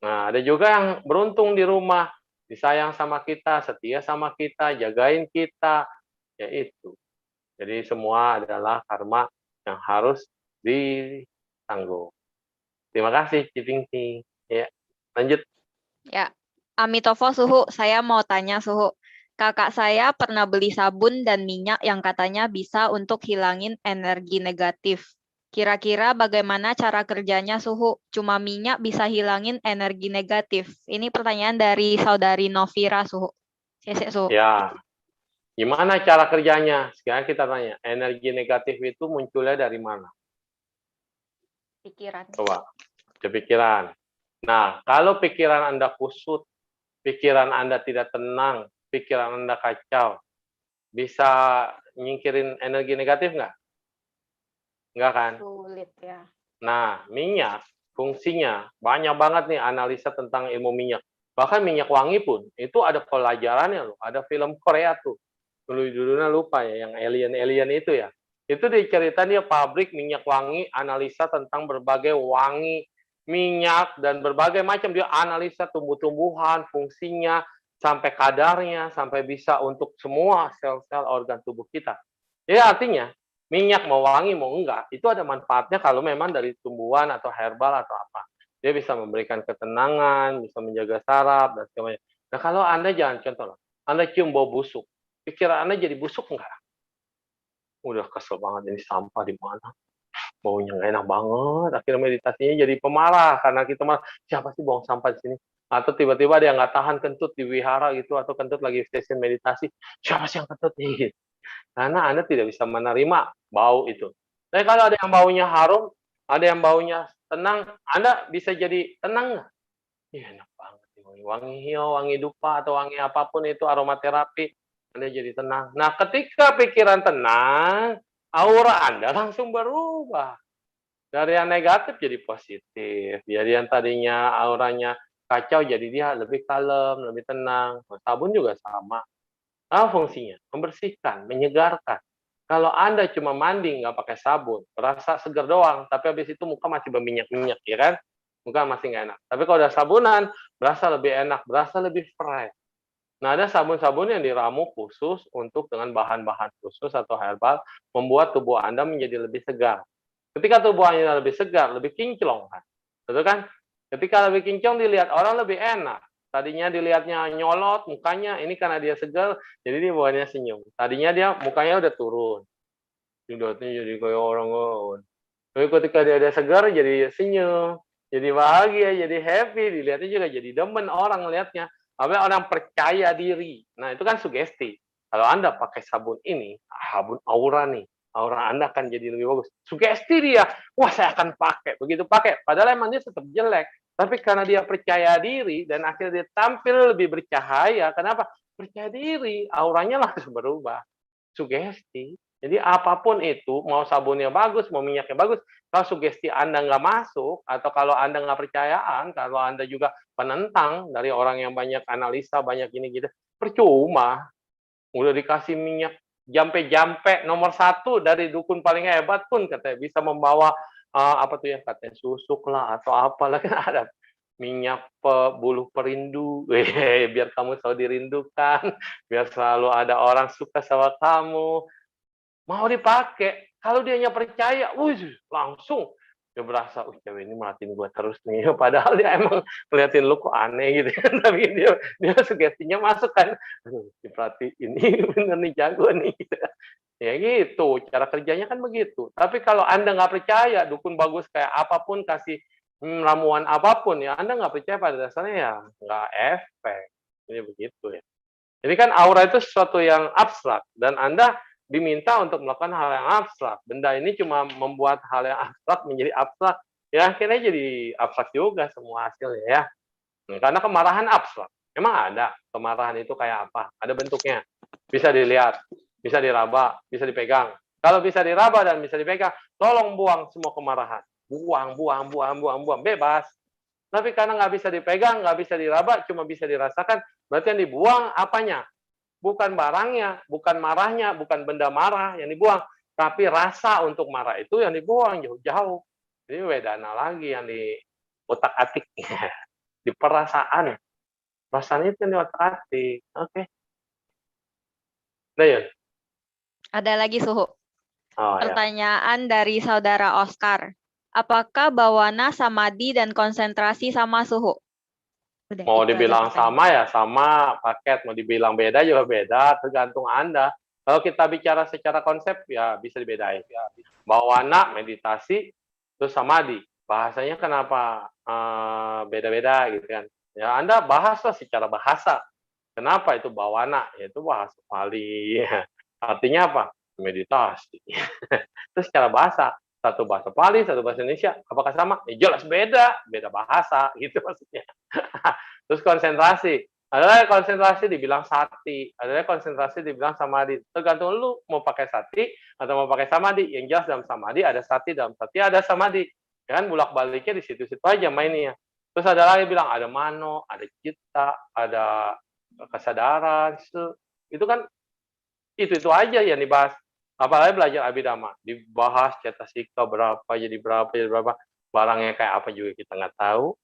Nah, ada juga yang beruntung di rumah, disayang sama kita, setia sama kita, jagain kita, ya itu. Jadi semua adalah karma yang harus ditanggung. Terima kasih, Cipingsi. Ya, lanjut. Ya, Amitofo Suhu, saya mau tanya Suhu. Kakak saya pernah beli sabun dan minyak yang katanya bisa untuk hilangin energi negatif. Kira-kira bagaimana cara kerjanya Suhu? Cuma minyak bisa hilangin energi negatif. Ini pertanyaan dari saudari Novira Suhu. Suhu. Ya, gimana cara kerjanya? Sekarang kita tanya, energi negatif itu munculnya dari mana? Pikiran. Coba, kepikiran. Nah, kalau pikiran Anda kusut, pikiran Anda tidak tenang, pikiran Anda kacau, bisa nyingkirin energi negatif nggak? Nggak kan? Sulit ya. Nah, minyak fungsinya banyak banget nih analisa tentang ilmu minyak. Bahkan minyak wangi pun itu ada pelajarannya loh. Ada film Korea tuh. Dulu-dulunya lupa ya, yang alien-alien itu ya. Itu diceritain dia pabrik minyak wangi, analisa tentang berbagai wangi minyak dan berbagai macam, dia analisa tumbuh-tumbuhan, fungsinya, sampai kadarnya, sampai bisa untuk semua sel-sel organ tubuh kita. Ya artinya minyak mau wangi mau enggak, itu ada manfaatnya kalau memang dari tumbuhan atau herbal atau apa. Dia bisa memberikan ketenangan, bisa menjaga saraf dan sebagainya. Nah kalau Anda jangan contoh, Anda cium bau busuk, pikiran Anda jadi busuk enggak? Udah kesel banget, ini sampah di mana? Baunya nggak enak banget. Akhirnya meditasinya jadi pemarah karena kita malah siapa sih buang sampah di sini? Atau tiba-tiba ada yang nggak tahan kentut di wihara gitu atau kentut lagi session meditasi, siapa sih yang kentut nih? Karena Anda tidak bisa menerima bau itu. Tapi kalau ada yang baunya harum, ada yang baunya tenang, Anda bisa jadi tenang nggak? Ih, enak banget nih, wangi hio, wangi dupa, atau wangi apapun itu aromaterapi, Anda jadi tenang. Nah, ketika pikiran tenang, aura Anda langsung berubah. Dari yang negatif jadi positif. Jadi yang tadinya auranya kacau, jadi dia lebih kalem, lebih tenang. Sabun juga sama. Apa fungsinya? Membersihkan, menyegarkan. Kalau Anda cuma mandi nggak pakai sabun, berasa segar doang, tapi habis itu muka masih berminyak-minyak, ya kan? Muka masih nggak enak. Tapi kalau udah sabunan, berasa lebih enak, berasa lebih fresh. Nah, ada sabun-sabun yang diramu khusus untuk dengan bahan-bahan khusus atau herbal, membuat tubuh Anda menjadi lebih segar. Ketika tubuh Anda lebih segar, lebih kinclong kan? Betul kan? Ketika lebih kinclong dilihat orang lebih enak. Tadinya dilihatnya nyolot mukanya, ini karena dia segar, jadi dia bawaannya senyum. Tadinya dia mukanya udah turun. Dilihatnya jadi kayak orang lain. Tapi ketika dia ada segar, jadi senyum. Jadi bahagia, jadi happy. Dilihatnya juga jadi demen orang ngelihatnya. Apalagi orang percaya diri. Nah, itu kan sugesti. Kalau Anda pakai sabun ini, sabun aura nih, aura Anda akan jadi lebih bagus. Sugesti dia, wah saya akan pakai. Begitu pakai, padahal emang dia tetap jelek. Tapi karena dia percaya diri dan akhirnya dia tampil lebih bercahaya. Kenapa? Percaya diri, auranya langsung berubah. Sugesti. Jadi apapun itu, mau sabunnya bagus, mau minyaknya bagus, kalau sugesti Anda nggak masuk, atau kalau Anda nggak percayaan, kalau Anda juga penentang dari orang yang banyak analisa, banyak gini gitu, percuma. Udah dikasih minyak jampe-jampe nomor 1 dari dukun paling hebat pun katanya bisa membawa apa tuh ya katanya susuk lah atau apalah kan ada minyak buluh perindu, biar kamu selalu dirindukan, biar selalu ada orang suka sama kamu. Mau dipakai, kalau dianya percaya, langsung dia berasa, cewek ini merhatiin gue terus nih. Padahal dia emang ngeliatin lu kok aneh gitu kan, tapi dia sugestinya masuk kan. Aduh, diperhatiin, ini bener nih jago nih. Gitu. Ya gitu, cara kerjanya kan begitu. Tapi kalau Anda nggak percaya, dukun bagus kayak apapun, kasih ramuan apapun, ya Anda nggak percaya pada dasarnya ya nggak efek. Ini begitu ya. Ini kan aura itu sesuatu yang abstrak, dan Anda diminta untuk melakukan hal yang abstrak. Benda ini cuma membuat hal yang abstrak menjadi abstrak, ya akhirnya jadi abstrak juga semua hasilnya ya. Karena kemarahan abstrak. Emang ada kemarahan itu kayak apa? Ada bentuknya. Bisa dilihat, bisa diraba, bisa dipegang. Kalau bisa diraba dan bisa dipegang, tolong buang semua kemarahan. Buang, buang, buang, buang, buang. Bebas. Tapi karena nggak bisa dipegang, nggak bisa diraba, cuma bisa dirasakan, berarti yang dibuang apanya? Bukan barangnya, bukan marahnya, bukan benda marah yang dibuang, tapi rasa untuk marah itu yang dibuang jauh-jauh. Ini wedana lagi yang di otak-atik, di perasaan. Perasaan itu yang di otak-atik. Oke. Nah, ya. Ada lagi, Suhu. Oh, ya. Pertanyaan dari saudara Oscar. Apakah bawana, samadhi, dan konsentrasi sama, Suhu? Udah, Mau itu aja dibilang pertanyaan. sama ya sama paket, mau dibilang beda juga beda, tergantung Anda. Kalau kita bicara secara konsep ya bisa dibedain. Bawana, meditasi, terus samadhi. Bahasanya kenapa beda-beda gitu kan. Ya Anda bahaslah secara bahasa. Kenapa itu bawana? Yaitu bahasa Pali. Artinya apa? Meditasi. Terus secara bahasa, satu bahasa Pali, satu bahasa Indonesia, apakah sama? Jelas beda, beda bahasa gitu maksudnya. Terus konsentrasi, adalah konsentrasi dibilang sati, adalah konsentrasi dibilang samadhi. Tergantung lu mau pakai sati atau mau pakai samadhi. Yang jelas dalam samadhi ada sati, dalam sati ada samadhi. Kan bolak-baliknya di situ-situ aja mainnya. Terus ada lagi bilang ada mano, ada cita, ada kesadaran. Itu kan itu aja yang dibahas. Apalagi belajar Abhidhamma, dibahas cetasika berapa, jadi berapa, barangnya kayak apa juga kita nggak tahu.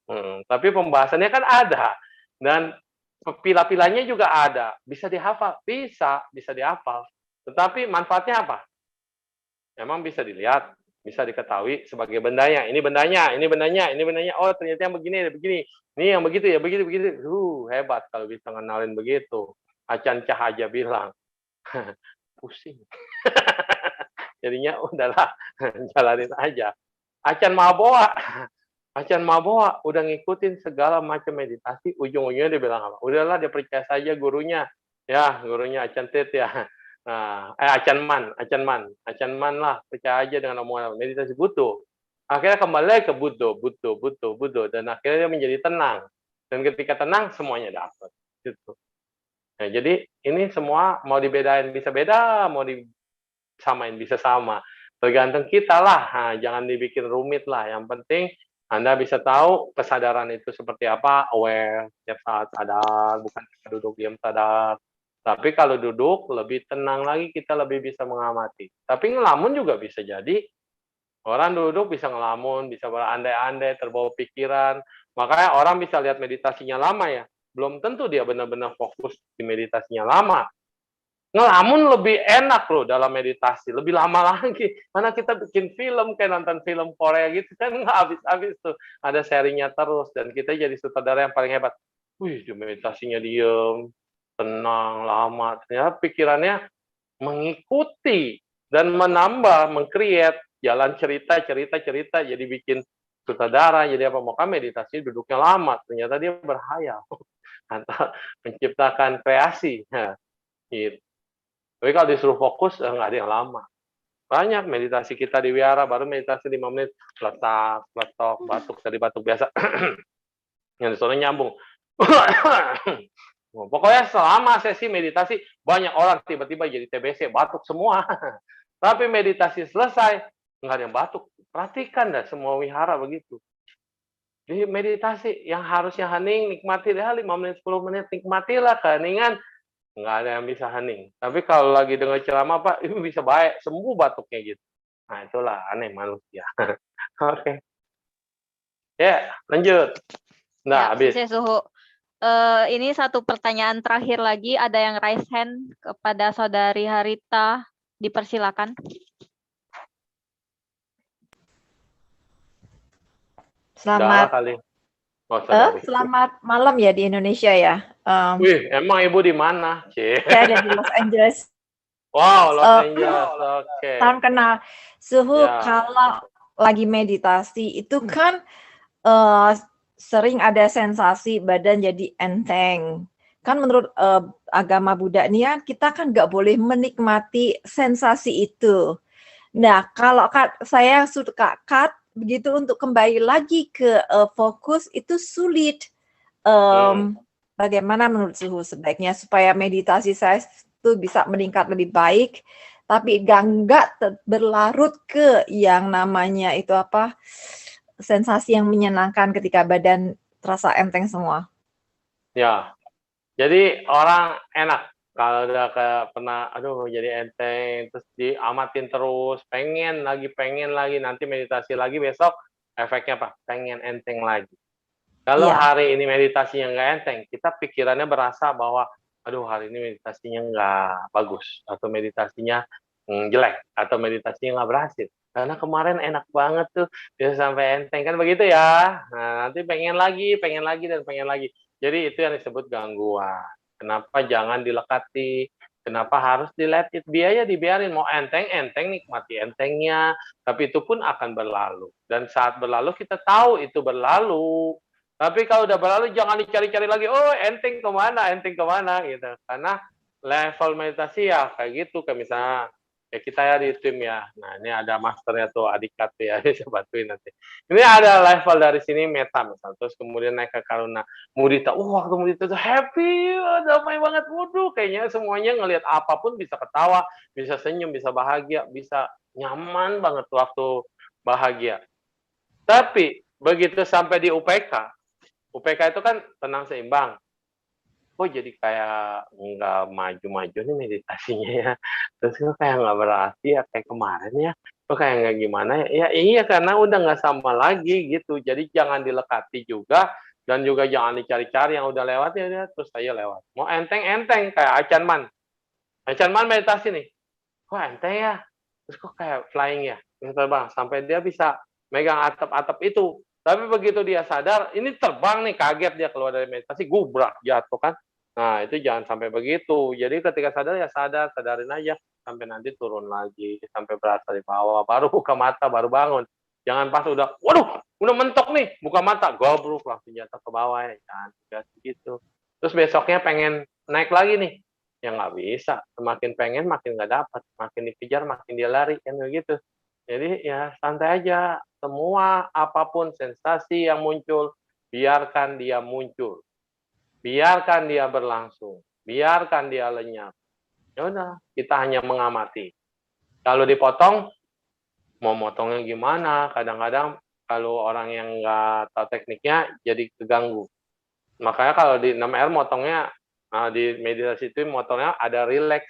Tapi pembahasannya kan ada, dan pila-pilanya juga ada. Bisa dihafal, bisa dihafal. Tetapi manfaatnya apa? Memang bisa dilihat, bisa diketahui sebagai bendanya. Ini bendanya, ini bendanya, ini bendanya. Oh ternyata yang begini, begini. Ini yang begitu ya, begitu, begitu. Hebat kalau bisa ngenalin begitu. Acan Cahaja bilang. Pusing. Jadinya udahlah, jalanin aja. Acan Maboa udah ngikutin segala macam meditasi, ujung-ujungnya dia bilang apa? Udahlah, dia percaya saja gurunya. Ya, gurunya Acan Tit ya. Nah, Acan Man lah, percaya aja dengan omongan meditasi butuh. Akhirnya kembali ke butuh, dan akhirnya dia menjadi tenang. Dan ketika tenang, semuanya dapat. Gitu. Nah, jadi ini semua mau dibedain bisa beda, mau disamain bisa sama. Tergantung kita lah. Nah, jangan dibikin rumit lah. Yang penting Anda bisa tahu kesadaran itu seperti apa, aware, setiap saat sadar, bukan duduk diam sadar. Tapi kalau duduk lebih tenang lagi, kita lebih bisa mengamati. Tapi ngelamun juga bisa jadi. Orang duduk bisa ngelamun, bisa berandai-andai, terbawa pikiran. Makanya orang bisa lihat meditasinya lama ya. Belum tentu dia benar-benar fokus di meditasinya lama. Ngelamun lebih enak loh dalam meditasi, lebih lama lagi. Mana kita bikin film, kayak nonton film Korea gitu kan, nggak habis-habis tuh. Ada serinya terus, dan kita jadi sutradara yang paling hebat. Wih, meditasinya diem, tenang, lama. Ternyata pikirannya mengikuti dan menambah, meng-create jalan cerita, jadi bikin sutradara, jadi apa, maka meditasi duduknya lama, ternyata dia berhayal atau menciptakan kreasi. Nah, gitu. Tapi kalau disuruh fokus, nggak ada yang lama. Banyak meditasi kita di wihara, baru meditasi 5 menit, letak, batuk, dari batuk biasa. Yang disuruh nyambung. Pokoknya selama sesi meditasi, banyak orang tiba-tiba jadi TBC, batuk semua. Tapi meditasi selesai, nggak ada yang batuk. Perhatikan dah semua wihara begitu. Di meditasi yang harusnya hening, nikmati deh 5 menit, 10 menit, nikmatilah keheningan. Nggak ada yang bisa hening. Tapi kalau lagi dengar ceramah, Pak, itu bisa baik, sembuh batuknya gitu. Nah, itulah aneh manusia. Oke. Ya, lanjut. Nah, habis. Suhu. Ini satu pertanyaan terakhir lagi. Ada yang raise hand kepada Saudari Harita. Dipersilakan. Selamat malam ya di Indonesia ya. Wih, emang Ibu di mana? Saya ada di Los Angeles. Wow, Los Angeles. Oke. Salam kenal. Suhu ya. Kalau lagi meditasi itu kan sering ada sensasi badan jadi enteng. kan menurut agama Buddha ini ya, kita kan nggak boleh menikmati sensasi itu. Nah, kalau saya suka begitu untuk kembali lagi ke fokus itu sulit. Bagaimana menurut Suhu sebaiknya supaya meditasi saya itu bisa meningkat lebih baik, tapi nggak berlarut ke yang namanya itu apa, sensasi yang menyenangkan ketika badan terasa enteng semua. Ya, jadi orang enak kalau udah kayak pernah, aduh jadi enteng, terus diamatin terus, pengen lagi, nanti meditasi lagi besok, efeknya apa? Pengen enteng lagi. Kalau hari ini meditasinya nggak enteng, kita pikirannya berasa bahwa, aduh hari ini meditasinya nggak bagus, atau meditasinya jelek, atau meditasinya nggak berhasil. Karena kemarin enak banget tuh, bisa sampai enteng, kan begitu ya. Nah, nanti pengen lagi, dan pengen lagi. Jadi itu yang disebut gangguan. Kenapa jangan dilekati? Kenapa harus di-let it be aja, dibiarin. Mau enteng, nikmati entengnya. Tapi itu pun akan berlalu. Dan saat berlalu, kita tahu itu berlalu. Tapi kalau udah berlalu, jangan dicari-cari lagi, oh enteng kemana, gitu. Karena level meditasi ya kayak gitu, kayak misalnya, ya kita ya di tim ya. Nah, ini ada masternya tuh, Adhika tuh ya, bisa bantuin nanti. Ini ada level dari sini meta misal, terus kemudian naik ke karuna. Mudita, waktu mudita tuh happy, damai banget, waduh, kayaknya semuanya ngelihat apapun bisa ketawa, bisa senyum, bisa bahagia, bisa nyaman banget waktu bahagia. Tapi begitu sampai di UPK itu kan tenang seimbang. Kok jadi kayak nggak maju-maju nih meditasinya ya. Terus kok kayak nggak berarti ya kayak kemarin ya. Kok kayak nggak gimana ya. Ya iya karena udah nggak sama lagi gitu. Jadi jangan dilekati juga. Dan juga jangan dicari-cari yang udah lewat ya terus saya lewat. Mau enteng-enteng kayak Achan Man. Achan Man meditasi nih. Kok enteng ya? Terus kok kayak flying ya? Bisa terbang. Sampai dia bisa megang atap-atap itu. Tapi begitu dia sadar, ini terbang nih, kaget dia keluar dari meditasi, gubrak, jatuh kan. Nah, itu jangan sampai begitu. Jadi ketika sadar, ya sadarin aja. Sampai nanti turun lagi, sampai berasa di bawah, baru buka mata, baru bangun. Jangan pas udah, waduh, udah mentok nih, buka mata, gobruk, langsung jatuh ke bawah ya. Jangan gitu. Terus besoknya pengen naik lagi nih. Ya nggak bisa, semakin pengen makin nggak dapat, makin dikejar makin dia lari, kan begitu. Jadi ya santai aja, semua apapun sensasi yang muncul, biarkan dia muncul. Biarkan dia berlangsung, biarkan dia lenyap. Ya udah, kita hanya mengamati. Kalau dipotong, mau motongnya gimana? Kadang-kadang kalau orang yang nggak tahu tekniknya jadi keganggu. Makanya kalau di 6R motongnya di meditasi itu motongnya ada relax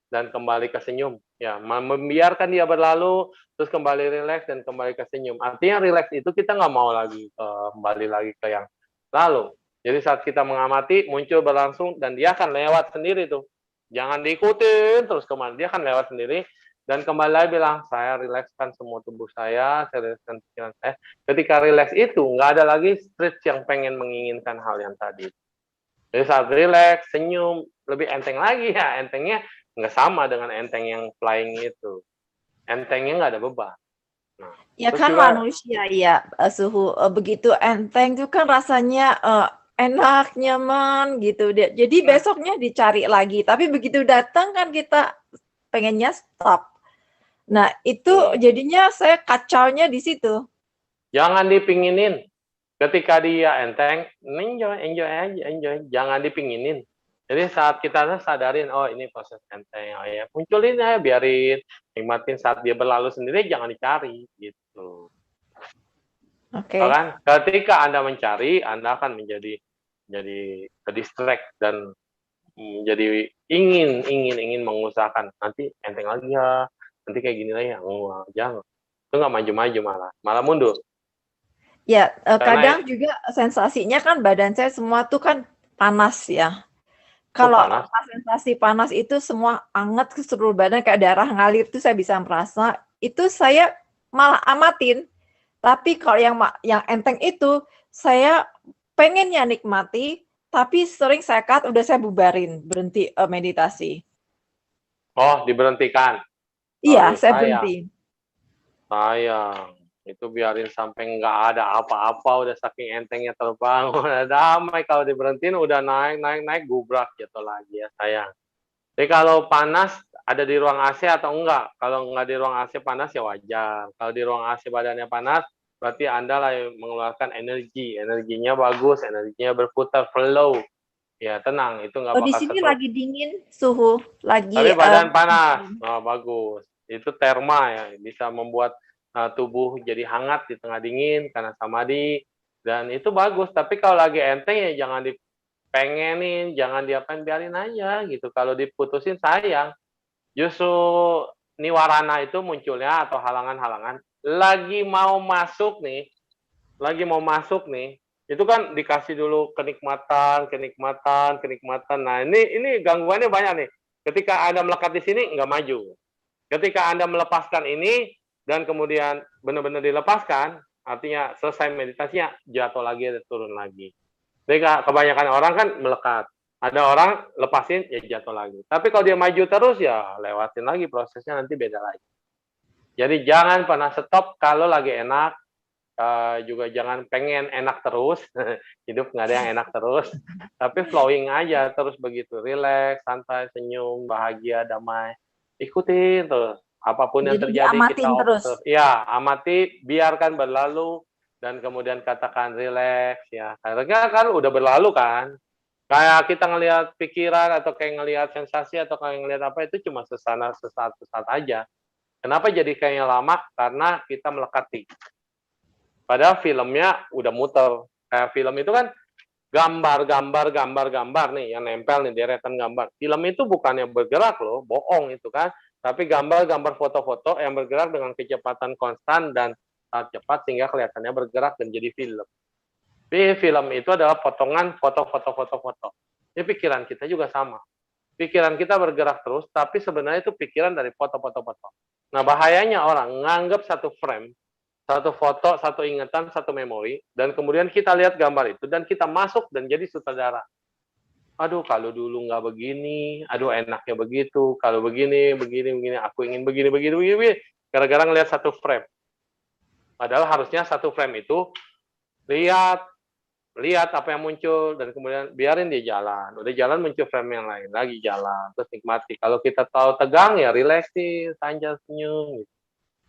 dan kembali ke senyum. Ya, membiarkan dia berlalu, terus kembali relax dan kembali ke senyum. Artinya relax itu kita nggak mau lagi kembali lagi ke yang lalu. Jadi saat kita mengamati, muncul berlangsung, dan dia akan lewat sendiri tuh. Jangan diikutin terus kemana, dia akan lewat sendiri, dan kembali lagi bilang, saya rilekskan semua tubuh saya rilekskan pikiran saya. Ketika relax itu, nggak ada lagi stretch yang pengen menginginkan hal yang tadi. Jadi saat relax, senyum, lebih enteng lagi ya, entengnya nggak sama dengan enteng yang flying itu. Entengnya nggak ada beban. Nah, ya kan juga, manusia ya Suhu begitu enteng itu kan rasanya enak, nyaman gitu. Jadi besoknya dicari lagi. Tapi begitu datang kan kita pengennya stop. Nah itu jadinya saya kacaunya di situ. Jangan dipinginin. Ketika dia enteng, enjoy aja. Jangan dipinginin. Jadi saat kita sadarin, oh ini proses enteng, oh ya munculin ya, biarin, nikmatin saat dia berlalu sendiri, jangan dicari, gitu. Oke. Kan? Ketika Anda mencari, Anda akan menjadi ke-distract dan menjadi ingin mengusahakan nanti enteng lagi ya, nanti kayak gini lagi ya, jangan. Itu nggak maju-maju malah mundur. Ya, kadang juga sensasinya kan badan saya semua tuh kan panas ya. Kalau sensasi panas itu semua anget ke seluruh badan kayak darah ngalir itu saya bisa merasa, itu saya malah amatin. Tapi kalau yang enteng itu saya pengennya nikmati, tapi sering saya cut, udah saya bubarin, berhenti meditasi. Oh, diberhentikan? Iya, saya berhenti. Sayang. Itu biarin sampai nggak ada apa-apa, udah saking entengnya terbang, udah damai. Kalau diberhentiin udah naik, gubrak jatuh lagi ya sayang. Jadi kalau panas ada di ruang AC atau enggak? Kalau enggak di ruang AC panas ya wajar. Kalau di ruang AC badannya panas, berarti Anda lah yang mengeluarkan energi. Energinya bagus, energinya berputar, flow. Ya tenang, itu nggak Oh, di bakal sini stroke. lagi dingin suhu, Tapi lagi badan panas, bagus. Itu terma ya, bisa membuat tubuh jadi hangat di tengah dingin karena samadhi. Dan itu bagus. Tapi kalau lagi enteng ya jangan dipengenin, jangan diapain, biarin aja gitu. Kalau diputusin sayang. Justru niwarana itu munculnya atau halangan-halangan lagi mau masuk nih, itu kan dikasih dulu kenikmatan. Nah, ini gangguannya banyak nih. Ketika Anda melekat di sini, nggak maju. Ketika Anda melepaskan ini, dan kemudian benar-benar dilepaskan, artinya selesai meditasinya, jatuh lagi, turun lagi. Jadi kebanyakan orang kan melekat. Ada orang lepasin, ya jatuh lagi. Tapi kalau dia maju terus, ya lewatin lagi prosesnya, nanti beda lagi. Jadi jangan pernah stop kalau lagi enak, juga jangan pengen enak terus. Hidup nggak ada yang enak terus, tapi flowing aja terus begitu, relax, santai, senyum, bahagia, damai, ikutin terus apapun yang jadi terjadi, kita diamatin terus. observe. Ya, amati, biarkan berlalu, dan kemudian katakan relax ya, karena kan udah berlalu kan. Kayak kita ngelihat pikiran atau kayak ngelihat sensasi atau kayak ngelihat apa, itu cuma sesaat aja. Kenapa jadi kayaknya lama? Karena kita melekati. Padahal filmnya udah muter. Kayak film itu kan gambar nih yang nempel nih, deretan gambar. Film itu bukannya bergerak loh, bohong itu kan. Tapi gambar foto-foto yang bergerak dengan kecepatan konstan dan sangat cepat sehingga kelihatannya bergerak dan jadi film. Tapi film itu adalah potongan foto. Ini pikiran kita juga sama. Pikiran kita bergerak terus, tapi sebenarnya itu pikiran dari foto. Nah, bahayanya orang nganggap satu frame, satu foto, satu ingatan, satu memori, dan kemudian kita lihat gambar itu, dan kita masuk dan jadi sutradara. Aduh, kalau dulu nggak begini, aduh enaknya begitu, kalau begini, aku ingin begini. Gara-gara ngelihat satu frame. Padahal harusnya satu frame itu, lihat apa yang muncul, dan kemudian biarin dia jalan. Udah jalan, muncul frame yang lain, lagi jalan, terus nikmati. Kalau kita tahu tegang, ya relax sih, sanjal, senyum, gitu.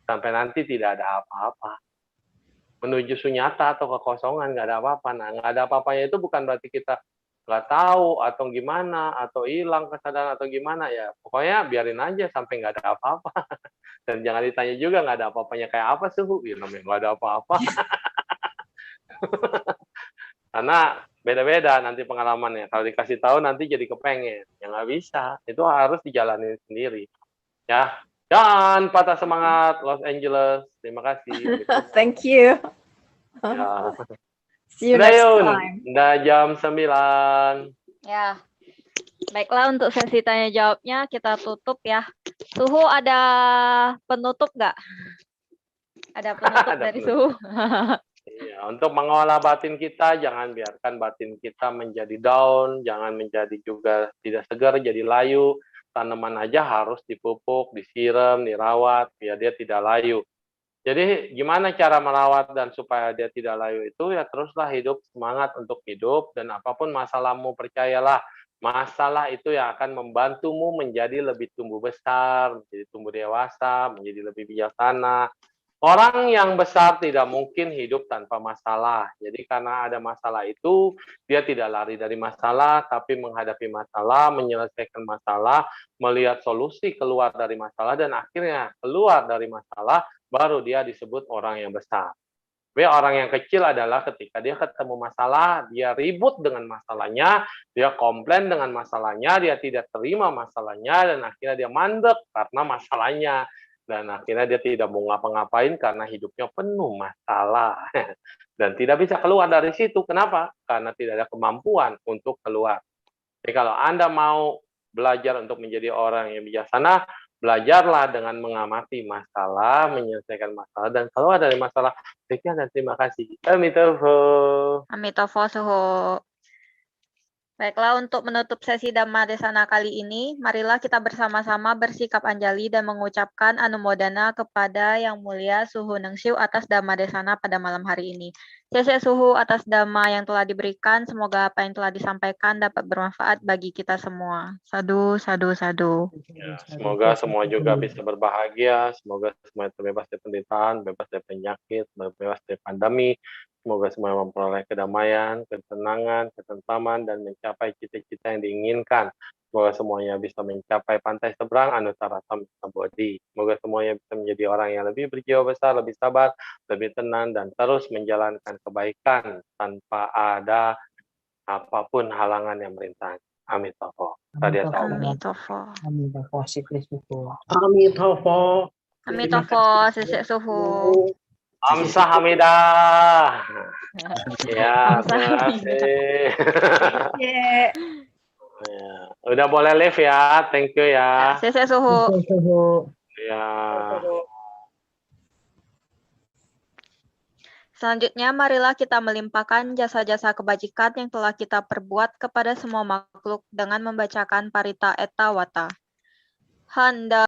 Sampai nanti tidak ada apa-apa. Menuju sunyata atau kekosongan, nggak ada apa-apa. Nah, nggak ada apa-apanya itu bukan berarti kita nggak tahu atau gimana, atau hilang kesadaran atau gimana ya. Pokoknya biarin aja sampai nggak ada apa-apa. Dan jangan ditanya juga nggak ada apa-apanya kayak apa suhu. Ya namanya nggak ada apa-apa. Karena beda-beda nanti pengalamannya. Kalau dikasih tahu nanti jadi kepengen. Ya nggak bisa. Itu harus dijalani sendiri. Ya, jangan patah semangat Los Angeles. Terima kasih. Thank you. Ya. See you next time. Udah jam 9. Ya. Baiklah, untuk sesi tanya jawabnya kita tutup ya. Suhu ada penutup nggak? Ada penutup dari Suhu? Iya, untuk mengolah batin kita, jangan biarkan batin kita menjadi down, jangan menjadi juga tidak segar, jadi layu. Tanaman aja harus dipupuk, disiram, dirawat, biar dia tidak layu. Jadi gimana cara merawat dan supaya dia tidak layu itu, ya teruslah hidup, semangat untuk hidup, dan apapun masalahmu, percayalah, masalah itu yang akan membantumu menjadi lebih tumbuh besar, menjadi tumbuh dewasa, menjadi lebih bijaksana. Orang yang besar tidak mungkin hidup tanpa masalah. Jadi karena ada masalah itu, dia tidak lari dari masalah, tapi menghadapi masalah, menyelesaikan masalah, melihat solusi keluar dari masalah, dan akhirnya keluar dari masalah, baru dia disebut orang yang besar. Tapi orang yang kecil adalah ketika dia ketemu masalah, dia ribut dengan masalahnya, dia komplain dengan masalahnya, dia tidak terima masalahnya, dan akhirnya dia mandek karena masalahnya. Dan akhirnya dia tidak mau ngapa-ngapain karena hidupnya penuh masalah. Dan tidak bisa keluar dari situ. Kenapa? Karena tidak ada kemampuan untuk keluar. Jadi kalau Anda mau belajar untuk menjadi orang yang bijaksana, belajarlah dengan mengamati masalah, menyelesaikan masalah, dan keluar dari masalah. Sekian dan terima kasih. Amitofo. Amitofo, Suhu. Baiklah, untuk menutup sesi Dhamma Desana kali ini, marilah kita bersama-sama bersikap anjali dan mengucapkan anumodana kepada Yang Mulia Suhu Ningsiu atas Dhamma Desana pada malam hari ini. Sese Suhu atas Dhamma yang telah diberikan, semoga apa yang telah disampaikan dapat bermanfaat bagi kita semua. Sadu, sadu, sadu. Ya, semoga semua juga bisa berbahagia, semoga semua terbebas dari penderitaan, bebas dari penyakit, bebas dari pandemi. Semoga semua memperoleh kedamaian, ketenangan, ketentraman, dan mencapai cita-cita yang diinginkan. Semoga semuanya bisa mencapai pantai seberang Anutara Bodhi. Semoga semuanya bisa menjadi orang yang lebih berjiwa besar, lebih sabar, lebih tenang, dan terus menjalankan kebaikan tanpa ada apapun halangan yang merintang. Amitabha. Amitofo. Amitabha, Sikrismuko. Amitabha. Amitofo, Sese Suhu. Amsahamida. Ya, Amsahamida. terima kasih. Yeah. Ya, udah boleh live ya, thank you ya. Sese Suhu. Ya. Selanjutnya, marilah kita melimpahkan jasa-jasa kebajikan yang telah kita perbuat kepada semua makhluk dengan membacakan Parita Etta Wata. Handa